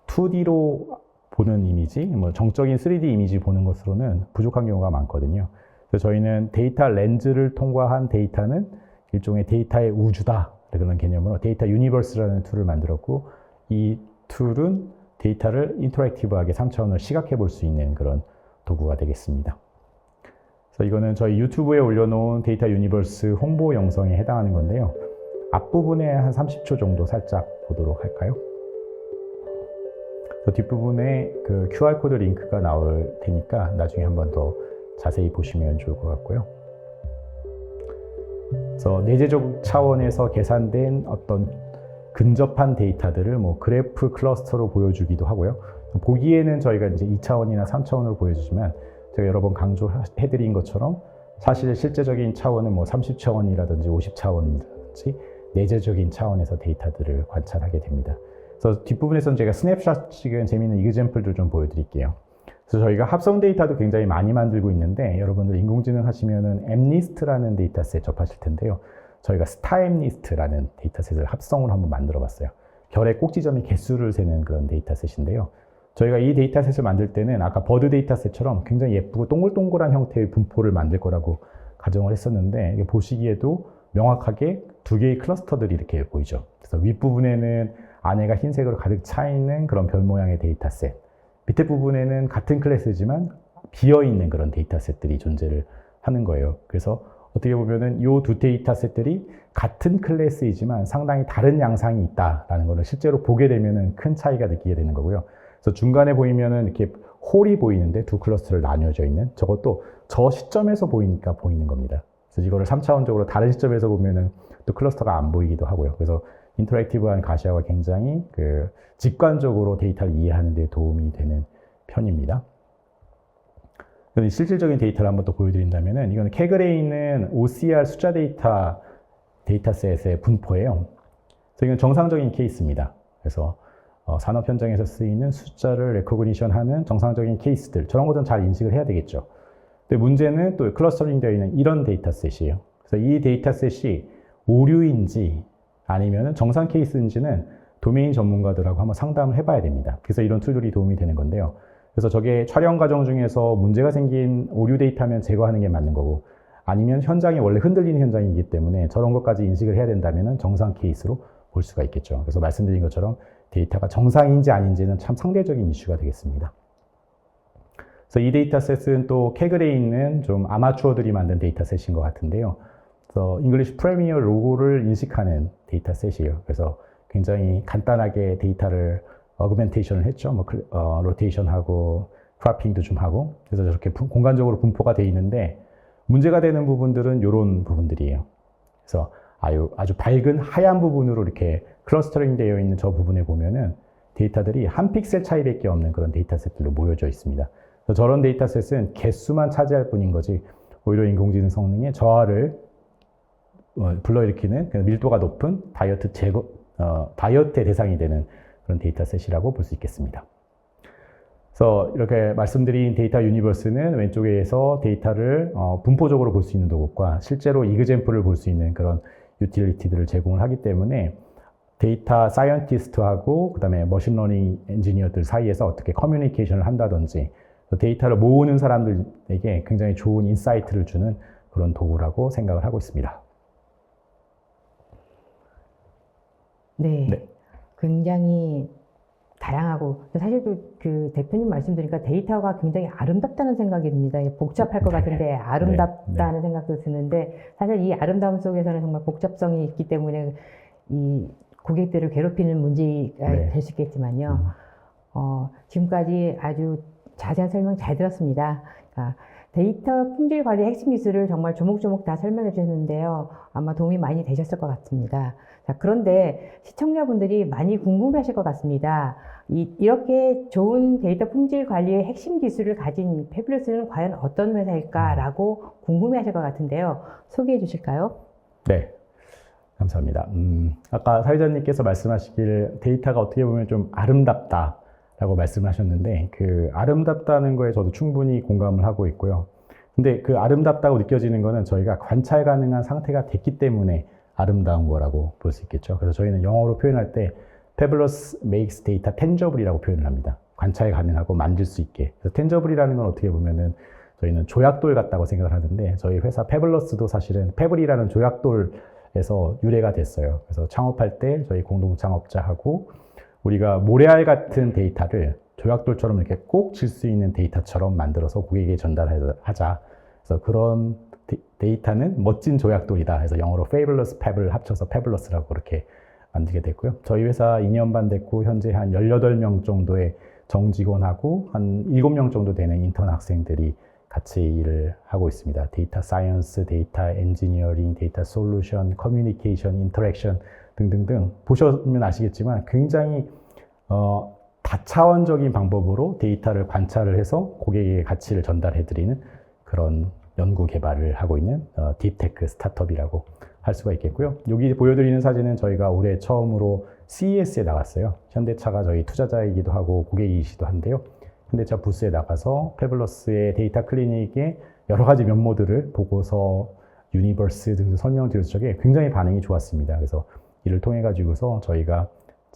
2D로 보는 이미지, 뭐 정적인 3D 이미지 보는 것으로는 부족한 경우가 많거든요. 그래서 저희는 데이터 렌즈를 통과한 데이터는 일종의 데이터의 우주다. 그런 개념으로 데이터 유니버스라는 툴을 만들었고, 이 툴은 데이터를 인터랙티브하게 3차원을 시각해 볼 수 있는 그런 도구가 되겠습니다. 그래서 이거는 저희 유튜브에 올려놓은 데이터 유니버스 홍보 영상에 해당하는 건데요. 앞부분에 한 30초 정도 살짝 보도록 할까요? 뒷부분에 그 QR코드 링크가 나올 테니까 나중에 한번 더 자세히 보시면 좋을 것 같고요. 그래서 내재적 차원에서 계산된 어떤 근접한 데이터들을 뭐 그래프 클러스터로 보여주기도 하고요. 보기에는 저희가 이제 2차원이나 3차원으로 보여주지만 제가 여러 번 강조해드린 것처럼 사실 실제적인 차원은 뭐 30차원이라든지 50차원이라든지 내재적인 차원에서 데이터들을 관찰하게 됩니다. 그래서 뒷부분에서는 제가 스냅샷 찍은 재미있는 이그젬플들 좀 보여드릴게요. 그래서 저희가 합성 데이터도 굉장히 많이 만들고 있는데 여러분들 인공지능 하시면은 MNIST라는 데이터셋 접하실 텐데요. 저희가 StarMNIST라는 데이터셋을 합성을 한번 만들어 봤어요. 별의 꼭지점의 개수를 세는 그런 데이터셋인데요. 저희가 이 데이터셋을 만들 때는 아까 버드 데이터셋처럼 굉장히 예쁘고 동글동글한 형태의 분포를 만들 거라고 가정을 했었는데 이게 보시기에도 명확하게 두 개의 클러스터들이 이렇게 보이죠. 그래서 윗부분에는 안에가 흰색으로 가득 차 있는 그런 별 모양의 데이터셋, 밑에 부분에는 같은 클래스지만 비어있는 그런 데이터셋들이 존재를 하는 거예요. 그래서 어떻게 보면은 이 두 데이터셋들이 같은 클래스이지만 상당히 다른 양상이 있다라는 것을 실제로 보게 되면은 큰 차이가 느끼게 되는 거고요. 그래서 중간에 보이면은 이렇게 홀이 보이는데 두 클러스터를 나뉘어져 있는 저것도 저 시점에서 보이니까 보이는 겁니다. 그래서 이거를 3차원적으로 다른 시점에서 보면은 또 클러스터가 안 보이기도 하고요. 그래서 인터랙티브한 가시화가 굉장히 직관적으로 데이터를 이해하는 데 도움이 되는 편입니다. 실질적인 데이터를 한번 또 보여드린다면은 이거는 캐글에 있는 OCR 숫자 데이터셋의 분포예요. 그래서 이건 정상적인 케이스입니다. 그래서 산업 현장에서 쓰이는 숫자를 레코그니션하는 정상적인 케이스들, 저런 것들은 잘 인식을 해야 되겠죠. 근데 문제는 또 클러스터링 되어 있는 이런 데이터셋이에요. 그래서 이 데이터셋이 오류인지 아니면 정상 케이스인지는 도메인 전문가들하고 한번 상담을 해봐야 됩니다. 그래서 이런 툴들이 도움이 되는 건데요. 그래서 저게 촬영 과정 중에서 문제가 생긴 오류 데이터면 제거하는 게 맞는 거고, 아니면 현장이 원래 흔들리는 현장이기 때문에 저런 것까지 인식을 해야 된다면 정상 케이스로 볼 수가 있겠죠. 그래서 말씀드린 것처럼 데이터가 정상인지 아닌지는 참 상대적인 이슈가 되겠습니다. 그래서 이 데이터셋은 또 캐글에 있는 좀 아마추어들이 만든 데이터셋인 것 같은데요. 그래서 잉글리시 프리미어 로고를 인식하는 데이터셋이에요. 그래서 굉장히 간단하게 데이터를 어그멘테이션을 했죠. 뭐 로테이션하고 크로핑도 좀 하고, 그래서 저렇게 공간적으로 분포가 되어 있는데 문제가 되는 부분들은 이런 부분들이에요. 그래서 아주 밝은 하얀 부분으로 이렇게 클러스터링 되어 있는 저 부분에 보면은 데이터들이 한 픽셀 차이밖에 없는 그런 데이터셋들로 모여져 있습니다. 그래서 저런 데이터셋은 개수만 차지할 뿐인 거지 오히려 인공지능 성능의 저하를 불러일으키는 밀도가 높은 다이어트의 대상이 되는 그런 데이터셋이라고 볼 수 있겠습니다. 그래서 이렇게 말씀드린 데이터 유니버스는 왼쪽에서 데이터를 분포적으로 볼 수 있는 도구과 실제로 이그젬플을 볼 수 있는 그런 유틸리티들을 제공을 하기 때문에 데이터 사이언티스트하고 그다음에 머신러닝 엔지니어들 사이에서 어떻게 커뮤니케이션을 한다든지 데이터를 모으는 사람들에게 굉장히 좋은 인사이트를 주는 그런 도구라고 생각을 하고 있습니다. 네. 굉장히 다양하고 사실 그 대표님 말씀드리니까 데이터가 굉장히 아름답다는 생각이 듭니다. 복잡할 것 같은데 아름답다는 생각도 드는데 사실 이 아름다움 속에서는 정말 복잡성이 있기 때문에 이 고객들을 괴롭히는 문제가 될 수 있겠지만요. 지금까지 아주 자세한 설명 잘 들었습니다. 데이터 품질 관리 핵심 기술을 정말 조목조목 다 설명해 주셨는데요. 아마 도움이 많이 되셨을 것 같습니다. 자, 그런데 시청자분들이 많이 궁금해 하실 것 같습니다. 이렇게 좋은 데이터 품질 관리의 핵심 기술을 가진 패블러스는 과연 어떤 회사일까라고 궁금해 하실 것 같은데요. 소개해 주실까요? 네. 감사합니다. 아까 사회자님께서 말씀하시길 데이터가 어떻게 보면 좀 아름답다라고 말씀하셨는데 그 아름답다는 거에 저도 충분히 공감을 하고 있고요. 근데 그 아름답다고 느껴지는 거는 저희가 관찰 가능한 상태가 됐기 때문에 아름다운 거라고 볼 수 있겠죠. 그래서 저희는 영어로 표현할 때 Fabulous makes data tangible이라고 표현을 합니다. 관찰 가능하고 만질 수 있게. 그래서 tangible이라는 건 어떻게 보면은 저희는 조약돌 같다고 생각을 하는데 저희 회사 페블러스도 사실은 페블이라는 조약돌에서 유래가 됐어요. 그래서 창업할 때 저희 공동 창업자하고 우리가 모래알 같은 데이터를 조약돌처럼 이렇게 꼭 질 수 있는 데이터처럼 만들어서 고객에게 전달하자. 그래서 그런 데이터는 멋진 조약돌이다. 그래서 영어로 fabulous pebble 합쳐서 페블러스라고 그렇게 만들게 됐고요. 저희 회사 2년 반 됐고 현재 한 18명 정도의 정직원하고 한 7명 정도 되는 인턴 학생들이 같이 일을 하고 있습니다. 데이터 사이언스, 데이터 엔지니어링, 데이터 솔루션, 커뮤니케이션, 인터랙션 등등등 보시면 아시겠지만 굉장히 다차원적인 방법으로 데이터를 관찰을 해서 고객에게 가치를 전달해드리는 그런 연구 개발을 하고 있는 딥테크 스타트업이라고 할 수가 있겠고요. 여기 보여드리는 사진은 저희가 올해 처음으로 CES에 나갔어요. 현대차가 저희 투자자이기도 하고 고객이시기도 한데요. 현대차 부스에 나가서 페블러스의 데이터 클리닉의 여러 가지 면모들을 보고서 유니버스 등등 설명드렸을 적에 굉장히 반응이 좋았습니다. 그래서 이를 통해 가지고서 저희가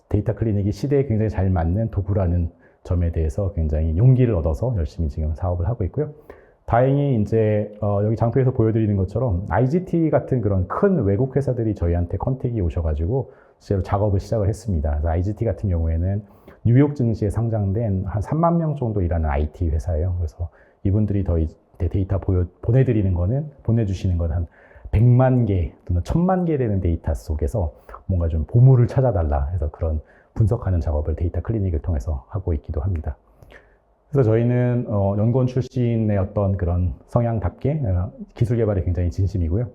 데이터 클리닉이 시대에 굉장히 잘 맞는 도구라는 점에 대해서 굉장히 용기를 얻어서 열심히 지금 사업을 하고 있고요. 다행히 이제 여기 장표에서 보여드리는 것처럼 IGT 같은 그런 큰 외국 회사들이 저희한테 컨택이 오셔가지고 실제로 작업을 시작을 했습니다. 그래서 IGT 같은 경우에는 뉴욕 증시에 상장된 한 3만 명 정도 일하는 IT 회사예요. 그래서 이분들이 데이터 보내주시는 건 한 100만 개 또는 1000만 개 되는 데이터 속에서 뭔가 좀 보물을 찾아달라 해서 그런 분석하는 작업을 데이터 클리닉을 통해서 하고 있기도 합니다. 그래서 저희는 연구원 출신의 어떤 그런 성향답게 기술 개발에 굉장히 진심이고요.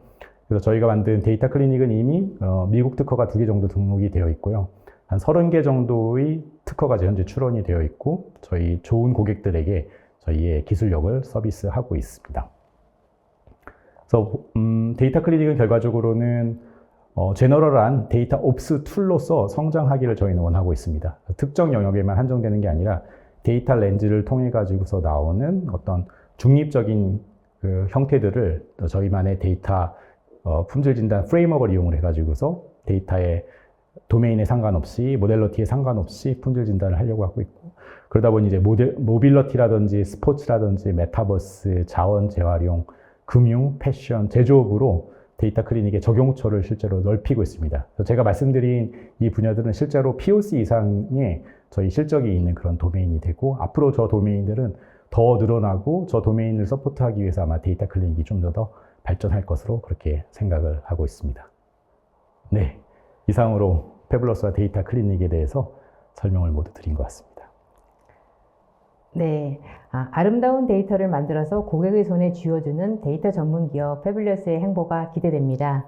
그래서 저희가 만든 데이터 클리닉은 이미 미국 특허가 2개 정도 등록이 되어 있고요. 한 30개 정도의 특허가 현재 출원이 되어 있고 저희 좋은 고객들에게 저희의 기술력을 서비스하고 있습니다. 그래서 데이터 클리닉은 결과적으로는 제너럴한 데이터 옵스 툴로서 성장하기를 저희는 원하고 있습니다. 특정 영역에만 한정되는 게 아니라 데이터 렌즈를 통해 가지고서 나오는 어떤 중립적인 그 형태들을 저희만의 데이터 품질 진단 프레임워크를 이용을 해 가지고서 데이터의 도메인에 상관없이 모델러티에 상관없이 품질 진단을 하려고 하고 있고 그러다 보니 이제 모빌러티라든지 스포츠라든지 메타버스, 자원 재활용, 금융, 패션, 제조업으로 데이터 클리닉의 적용처를 실제로 넓히고 있습니다. 제가 말씀드린 이 분야들은 실제로 POC 이상의 저희 실적이 있는 그런 도메인이 되고 앞으로 저 도메인들은 더 늘어나고 저 도메인을 서포트하기 위해서 아마 데이터 클리닉이 좀 더 발전할 것으로 그렇게 생각을 하고 있습니다. 네, 이상으로 페블러스와 데이터 클리닉에 대해서 설명을 모두 드린 것 같습니다. 네, 아름다운 데이터를 만들어서 고객의 손에 쥐어주는 데이터 전문 기업 페블러스의 행보가 기대됩니다.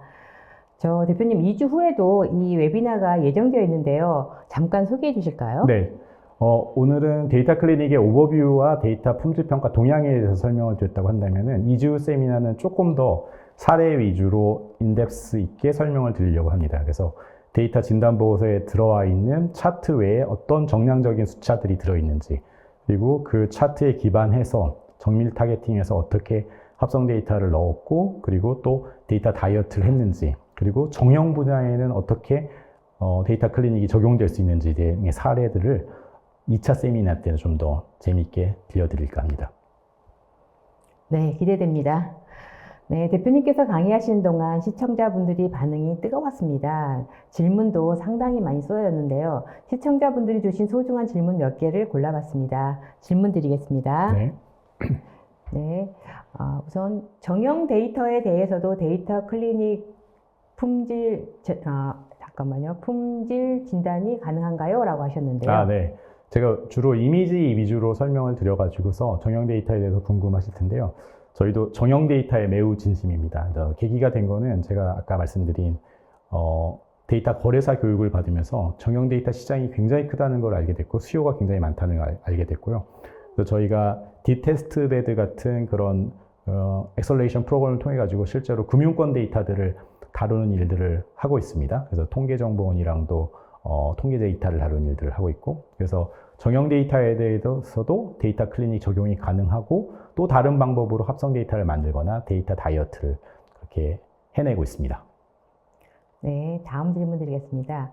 저 대표님 2주 후에도 이 웨비나가 예정되어 있는데요. 잠깐 소개해 주실까요? 네, 오늘은 데이터 클리닉의 오버뷰와 데이터 품질 평가 동향에 대해서 설명을 드렸다고 한다면은 2주 세미나는 조금 더 사례 위주로 인덱스 있게 설명을 드리려고 합니다. 그래서 데이터 진단 보고서에 들어와 있는 차트 외에 어떤 정량적인 숫자들이 들어있는지 그리고 그 차트에 기반해서 정밀 타겟팅에서 어떻게 합성 데이터를 넣었고 그리고 또 데이터 다이어트를 했는지 그리고 정형 분야에는 어떻게 데이터 클리닉이 적용될 수 있는지 등의 사례들을 2차 세미나 때는 좀 더 재미있게 들려드릴까 합니다. 네, 기대됩니다. 네, 대표님께서 강의하시는 동안 시청자분들이 반응이 뜨거웠습니다. 질문도 상당히 많이 쏟아졌는데요. 시청자분들이 주신 소중한 질문 몇 개를 골라봤습니다. 질문 드리겠습니다. 네. 네, 우선 정형 데이터에 대해서도 데이터 클리닉 품질 진단이 가능한가요? 라고 하셨는데요. 네. 제가 주로 이미지 위주로 설명을 드려가지고서 정형 데이터에 대해서 궁금하실 텐데요. 저희도 정형 데이터에 매우 진심입니다. 계기가 된 거는 제가 아까 말씀드린 데이터 거래사 교육을 받으면서 정형 데이터 시장이 굉장히 크다는 걸 알게 됐고 수요가 굉장히 많다는 걸 알게 됐고요. 그래서 저희가 딥테스트 베드 같은 그런 엑셀레이션 프로그램을 통해 가지고 실제로 금융권 데이터들을 다루는 일들을 하고 있습니다. 그래서 통계정보원이랑도 통계 데이터를 다루는 일들을 하고 있고 그래서 정형 데이터에 대해서도 데이터 클리닉 적용이 가능하고 또 다른 방법으로 합성 데이터를 만들거나 데이터 다이어트를 그렇게 해내고 있습니다. 네, 다음 질문 드리겠습니다.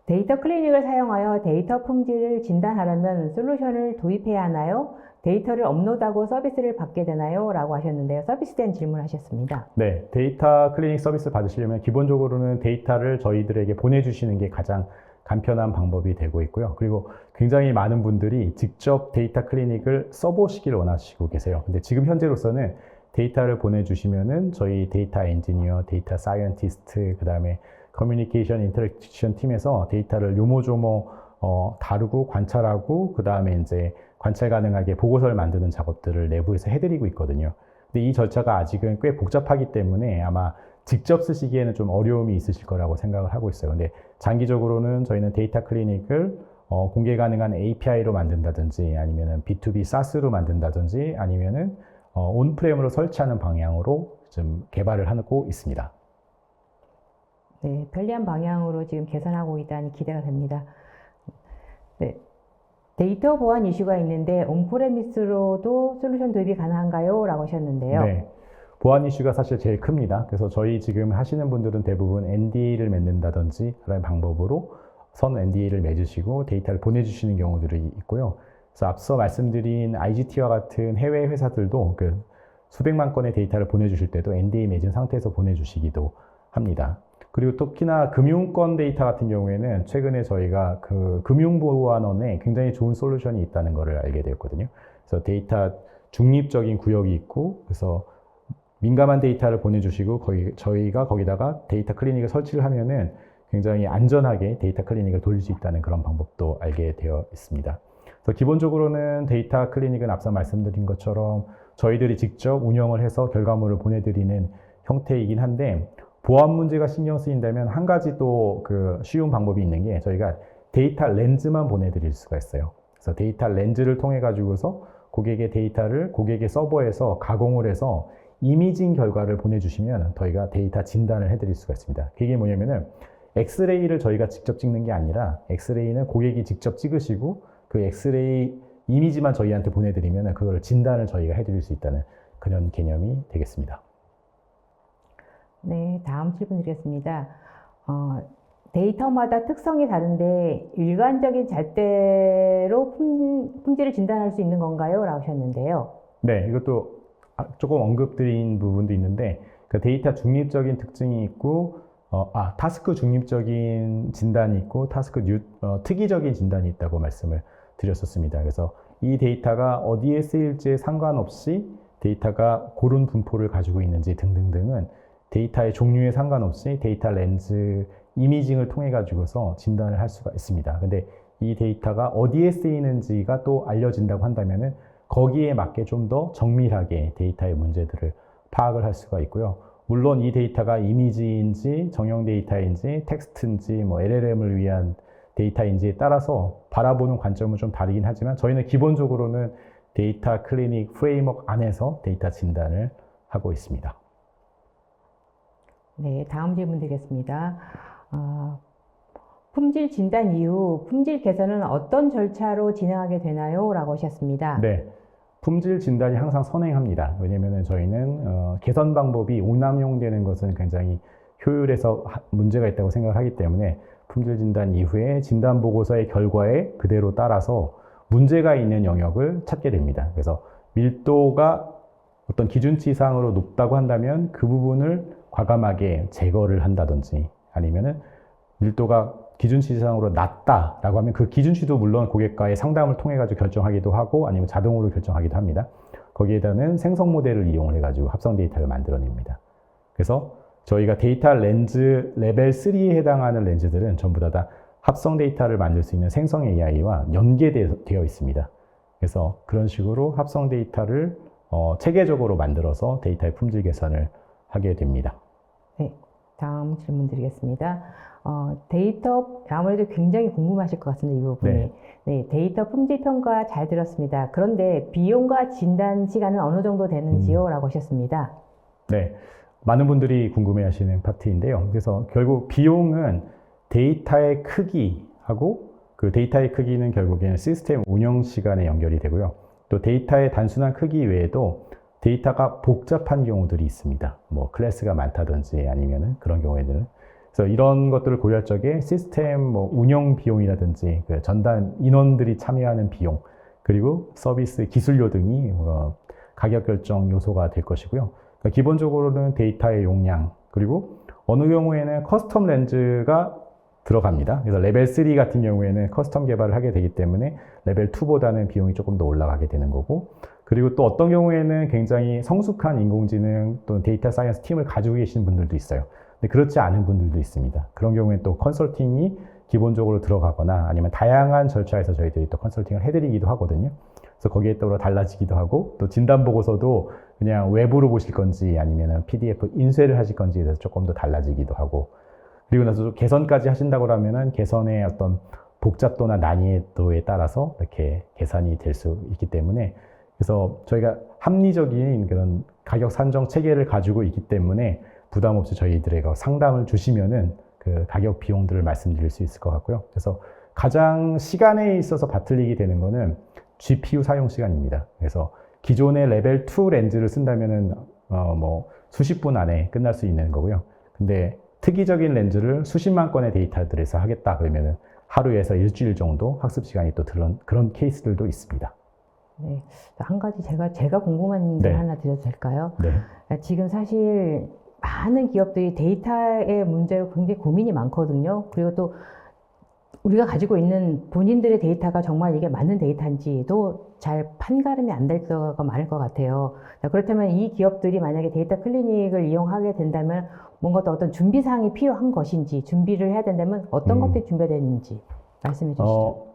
데이터 클리닉을 사용하여 데이터 품질을 진단하려면 솔루션을 도입해야 하나요? 데이터를 업로드하고 서비스를 받게 되나요? 라고 하셨는데요. 서비스에 대한 질문을 하셨습니다. 네, 데이터 클리닉 서비스 받으시려면 기본적으로는 데이터를 저희들에게 보내주시는 게 가장 간편한 방법이 되고 있고요. 그리고 굉장히 많은 분들이 직접 데이터 클리닉을 써보시길 원하시고 계세요. 근데 지금 현재로서는 데이터를 보내주시면은 저희 데이터 엔지니어, 데이터 사이언티스트, 그 다음에 커뮤니케이션 인터랙션 팀에서 데이터를 요모조모 다루고 관찰하고 그 다음에 이제 관찰 가능하게 보고서를 만드는 작업들을 내부에서 해드리고 있거든요. 근데 이 절차가 아직은 꽤 복잡하기 때문에 아마 직접 쓰시기에는 좀 어려움이 있으실 거라고 생각을 하고 있어요. 근데 장기적으로는 저희는 데이터 클리닉을 공개 가능한 API로 만든다든지 아니면은 B2B SaaS로 만든다든지 아니면은 온프레임으로 설치하는 방향으로 좀 개발을 하고 있습니다. 네, 편리한 방향으로 지금 개선하고 있다니 기대가 됩니다. 네. 데이터 보안 이슈가 있는데 온프레미스로도 솔루션 도입이 가능한가요? 라고 하셨는데요. 네. 보안 이슈가 사실 제일 큽니다. 그래서 저희 지금 하시는 분들은 대부분 NDA를 맺는다든지 그런 방법으로 선 NDA를 맺으시고 데이터를 보내주시는 경우들이 있고요. 그래서 앞서 말씀드린 IGT와 같은 해외 회사들도 그 수백만 건의 데이터를 보내주실 때도 NDA 맺은 상태에서 보내주시기도 합니다. 그리고 특히나 금융권 데이터 같은 경우에는 최근에 저희가 그 금융보안원에 굉장히 좋은 솔루션이 있다는 것을 알게 되었거든요. 그래서 데이터 중립적인 구역이 있고, 그래서 민감한 데이터를 보내주시고, 저희가 거기다가 데이터 클리닉을 설치를 하면은 굉장히 안전하게 데이터 클리닉을 돌릴 수 있다는 그런 방법도 알게 되어 있습니다. 그래서 기본적으로는 데이터 클리닉은 앞서 말씀드린 것처럼 저희들이 직접 운영을 해서 결과물을 보내드리는 형태이긴 한데, 보안 문제가 신경 쓰인다면 한 가지 또 그 쉬운 방법이 있는 게 저희가 데이터 렌즈만 보내드릴 수가 있어요. 그래서 데이터 렌즈를 통해 가지고서 고객의 데이터를 고객의 서버에서 가공을 해서 이미징 결과를 보내주시면 저희가 데이터 진단을 해드릴 수가 있습니다. 그게 뭐냐면은 엑스레이를 저희가 직접 찍는 게 아니라 엑스레이는 고객이 직접 찍으시고 그 엑스레이 이미지만 저희한테 보내드리면 그걸 진단을 저희가 해드릴 수 있다는 그런 개념이 되겠습니다. 네, 다음 질문 드리겠습니다. 데이터마다 특성이 다른데 일관적인 잣대로 품질을 진단할 수 있는 건가요? 라고 하셨는데요. 네, 이것도 조금 언급드린 부분도 있는데 그 데이터 중립적인 특징이 있고 타스크 중립적인 진단이 있고 특이적인 진단이 있다고 말씀을 드렸었습니다. 그래서 이 데이터가 어디에 쓰일지에 상관없이 데이터가 고른 분포를 가지고 있는지 등등등은 데이터의 종류에 상관없이 데이터 렌즈 이미징을 통해 가지고서 진단을 할 수가 있습니다. 근데 이 데이터가 어디에 쓰이는지가 또 알려진다고 한다면은 거기에 맞게 좀 더 정밀하게 데이터의 문제들을 파악을 할 수가 있고요. 물론 이 데이터가 이미지인지 정형 데이터인지 텍스트인지 뭐 LLM을 위한 데이터인지에 따라서 바라보는 관점은 좀 다르긴 하지만 저희는 기본적으로는 데이터 클리닉 프레임워크 안에서 데이터 진단을 하고 있습니다. 네, 다음 질문 드리겠습니다. 품질 진단 이후 품질 개선은 어떤 절차로 진행하게 되나요? 라고 하셨습니다. 네, 품질 진단이 항상 선행합니다. 왜냐하면 저희는 개선 방법이 오남용되는 것은 굉장히 효율에서 문제가 있다고 생각하기 때문에 품질 진단 이후에 진단 보고서의 결과에 그대로 따라서 문제가 있는 영역을 찾게 됩니다. 그래서 밀도가 어떤 기준치 이상으로 높다고 한다면 그 부분을 과감하게 제거를 한다든지 아니면은 밀도가 기준치 이상으로 낮다라고 하면 그 기준치도 물론 고객과의 상담을 통해 가지고 결정하기도 하고 아니면 자동으로 결정하기도 합니다. 거기에다는 생성 모델을 이용을 해가지고 합성 데이터를 만들어냅니다. 그래서 저희가 데이터 렌즈 레벨 3에 해당하는 렌즈들은 전부 다 합성 데이터를 만들 수 있는 생성 AI와 연계되어 있습니다. 그래서 그런 식으로 합성 데이터를 체계적으로 만들어서 데이터의 품질 개선을 하게 됩니다. 네, 다음 질문 드리겠습니다. 데이터 아무래도 굉장히 궁금하실 것 같은데 이 부분이. 네. 네, 데이터 품질 평가 잘 들었습니다. 그런데 비용과 진단 시간은 어느 정도 되는지요? 라고 하셨습니다. 네, 많은 분들이 궁금해하시는 파트인데요. 그래서 결국 비용은 데이터의 크기하고 그 데이터의 크기는 결국에는 시스템 운영 시간에 연결이 되고요. 또 데이터의 단순한 크기 외에도 데이터가 복잡한 경우들이 있습니다. 뭐 클래스가 많다든지 아니면은 그런 경우에는 그래서 이런 것들을 고려할 적에 시스템 뭐 운영 비용이라든지 그 전담 인원들이 참여하는 비용 그리고 서비스 기술료 등이 가격 결정 요소가 될 것이고요. 그러니까 기본적으로는 데이터의 용량, 그리고 어느 경우에는 커스텀 렌즈가 들어갑니다. 그래서 레벨 3 같은 경우에는 커스텀 개발을 하게 되기 때문에 레벨 2보다는 비용이 조금 더 올라가게 되는 거고, 그리고 또 어떤 경우에는 굉장히 성숙한 인공지능 또는 데이터 사이언스 팀을 가지고 계신 분들도 있어요. 근데 그렇지 않은 분들도 있습니다. 그런 경우에는 또 컨설팅이 기본적으로 들어가거나 아니면 다양한 절차에서 저희들이 또 컨설팅을 해드리기도 하거든요. 그래서 거기에 따라 달라지기도 하고, 또 진단 보고서도 그냥 외부로 보실 건지 아니면 PDF 인쇄를 하실 건지에 대해서 조금 더 달라지기도 하고, 그리고 나서 개선까지 하신다고 하면은 개선의 어떤 복잡도나 난이도에 따라서 이렇게 계산이 될 수 있기 때문에, 그래서 저희가 합리적인 그런 가격 산정 체계를 가지고 있기 때문에 부담 없이 저희들에게 상담을 주시면은 그 가격 비용들을 말씀드릴 수 있을 것 같고요. 그래서 가장 시간에 있어서 바틀리게 되는 거는 GPU 사용 시간입니다. 그래서 기존의 레벨 2 렌즈를 쓴다면은 뭐 수십 분 안에 끝날 수 있는 거고요. 근데 특이적인 렌즈를 수십만 건의 데이터들에서 하겠다 그러면은 하루에서 일주일 정도 학습 시간이 또 들은 그런 케이스들도 있습니다. 네, 한 가지 제가 궁금한 게 네. 하나 드려도 될까요? 네. 지금 사실 많은 기업들이 데이터의 문제로 굉장히 고민이 많거든요. 그리고 또 우리가 가지고 있는 본인들의 데이터가 정말 이게 맞는 데이터인지도 잘 판가름이 안 될 경우가 많을 것 같아요. 자, 그렇다면 이 기업들이 만약에 데이터 클리닉을 이용하게 된다면 뭔가 또 어떤 준비 사항이 필요한 것인지, 준비를 해야 된다면 어떤 것들이 준비가 되는지 말씀해 주시죠.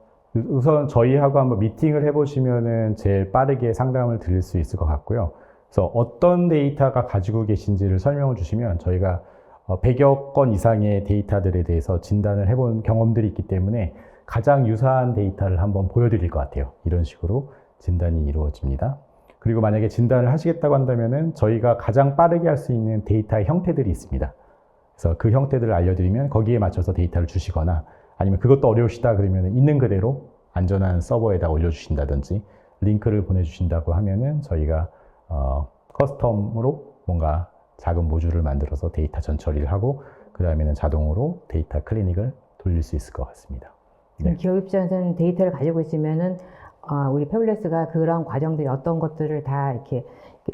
우선 저희하고 한번 미팅을 해보시면은 제일 빠르게 상담을 드릴 수 있을 것 같고요. 그래서 어떤 데이터가 가지고 계신지를 설명을 주시면 저희가 100여 건 이상의 데이터들에 대해서 진단을 해본 경험들이 있기 때문에 가장 유사한 데이터를 한번 보여드릴 것 같아요. 이런 식으로 진단이 이루어집니다. 그리고 만약에 진단을 하시겠다고 한다면은 저희가 가장 빠르게 할 수 있는 데이터의 형태들이 있습니다. 그래서 그 형태들을 알려드리면 거기에 맞춰서 데이터를 주시거나, 아니면 그것도 어려우시다 그러면 있는 그대로 안전한 서버에다 올려주신다든지 링크를 보내주신다고 하면은 저희가 커스텀으로 뭔가 작은 모듈을 만들어서 데이터 전처리를 하고 그 다음에는 자동으로 데이터 클리닉을 돌릴 수 있을 것 같습니다. 네. 기업 입장에서는 데이터를 가지고 있으면은 우리 패블레스가 그런 과정들이 어떤 것들을 다 이렇게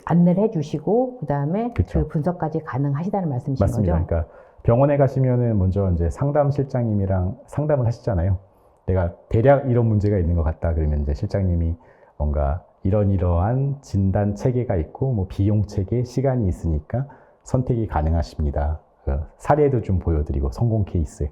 안내를 해주시고 그 다음에 그 분석까지 가능하시다는 말씀이신 맞습니다. 거죠? 그러니까 병원에 가시면은 먼저 이제 상담 실장님이랑 상담을 하시잖아요. 내가 대략 이런 문제가 있는 것 같다 그러면 이제 실장님이 뭔가 이러한 진단 체계가 있고 뭐 비용 체계, 시간이 있으니까 선택이 가능하십니다. 사례도 좀 보여드리고 성공 케이스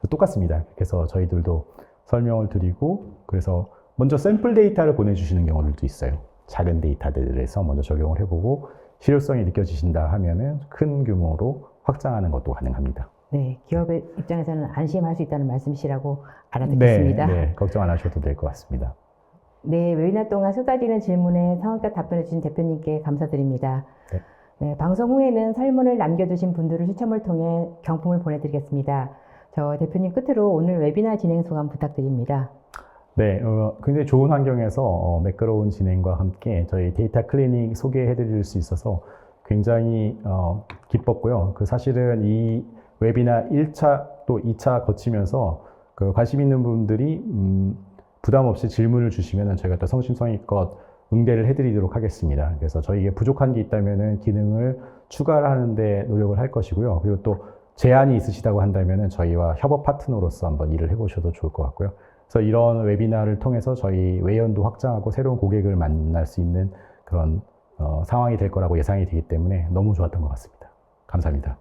똑같습니다. 그래서 저희들도 설명을 드리고, 그래서 먼저 샘플 데이터를 보내주시는 경우들도 있어요. 작은 데이터들에서 먼저 적용을 해보고 실효성이 느껴지신다 하면은 큰 규모로 확장하는 것도 가능합니다. 네, 기업의 입장에서는 안심할 수 있다는 말씀이시라고 알아듣겠습니다. 네, 걱정 안 하셔도 될 것 같습니다. 네, 웨비나 동안 쏟아지는 질문에 성의껏 답변해 주신 대표님께 감사드립니다. 네, 방송 후에는 설문을 남겨주신 분들을 추첨을 통해 경품을 보내드리겠습니다. 저 대표님 끝으로 오늘 웨비나 진행 소감 부탁드립니다. 네, 굉장히 좋은 환경에서 매끄러운 진행과 함께 저희 데이터 클리닉 소개해 드릴 수 있어서 굉장히 기뻤고요. 사실은 이 웨비나 1차 또 2차 거치면서 관심 있는 분들이 부담 없이 질문을 주시면 저희가 또 성심성의껏 응대를 해드리도록 하겠습니다. 그래서 저희에게 부족한 게 있다면 기능을 추가를 하는데 노력을 할 것이고요. 그리고 또 제한이 있으시다고 한다면 저희와 협업 파트너로서 한번 일을 해보셔도 좋을 것 같고요. 그래서 이런 웨비나를 통해서 저희 외연도 확장하고 새로운 고객을 만날 수 있는 그런 상황이 될 거라고 예상이 되기 때문에 너무 좋았던 것 같습니다. 감사합니다.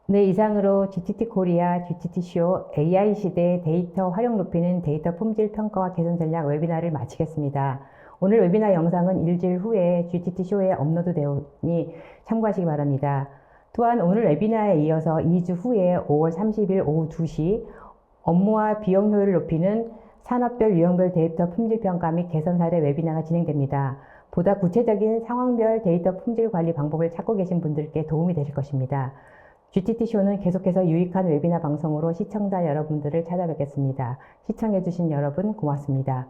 네, 이상으로 GTT 코리아 GTT쇼 AI 시대 데이터 활용 높이는 데이터 품질 평가와 개선 전략 웨비나를 마치겠습니다. 오늘 웨비나 영상은 일주일 후에 GTT쇼에 업로드되오니 참고하시기 바랍니다. 또한 오늘 웨비나에 이어서 2주 후에 5월 30일 오후 2시 업무와 비용 효율을 높이는 산업별 유형별 데이터 품질 평가 및 개선 사례 웨비나가 진행됩니다. 보다 구체적인 상황별 데이터 품질 관리 방법을 찾고 계신 분들께 도움이 되실 것입니다. GTT쇼는 계속해서 유익한 웨비나 방송으로 시청자 여러분들을 찾아뵙겠습니다. 시청해주신 여러분 고맙습니다.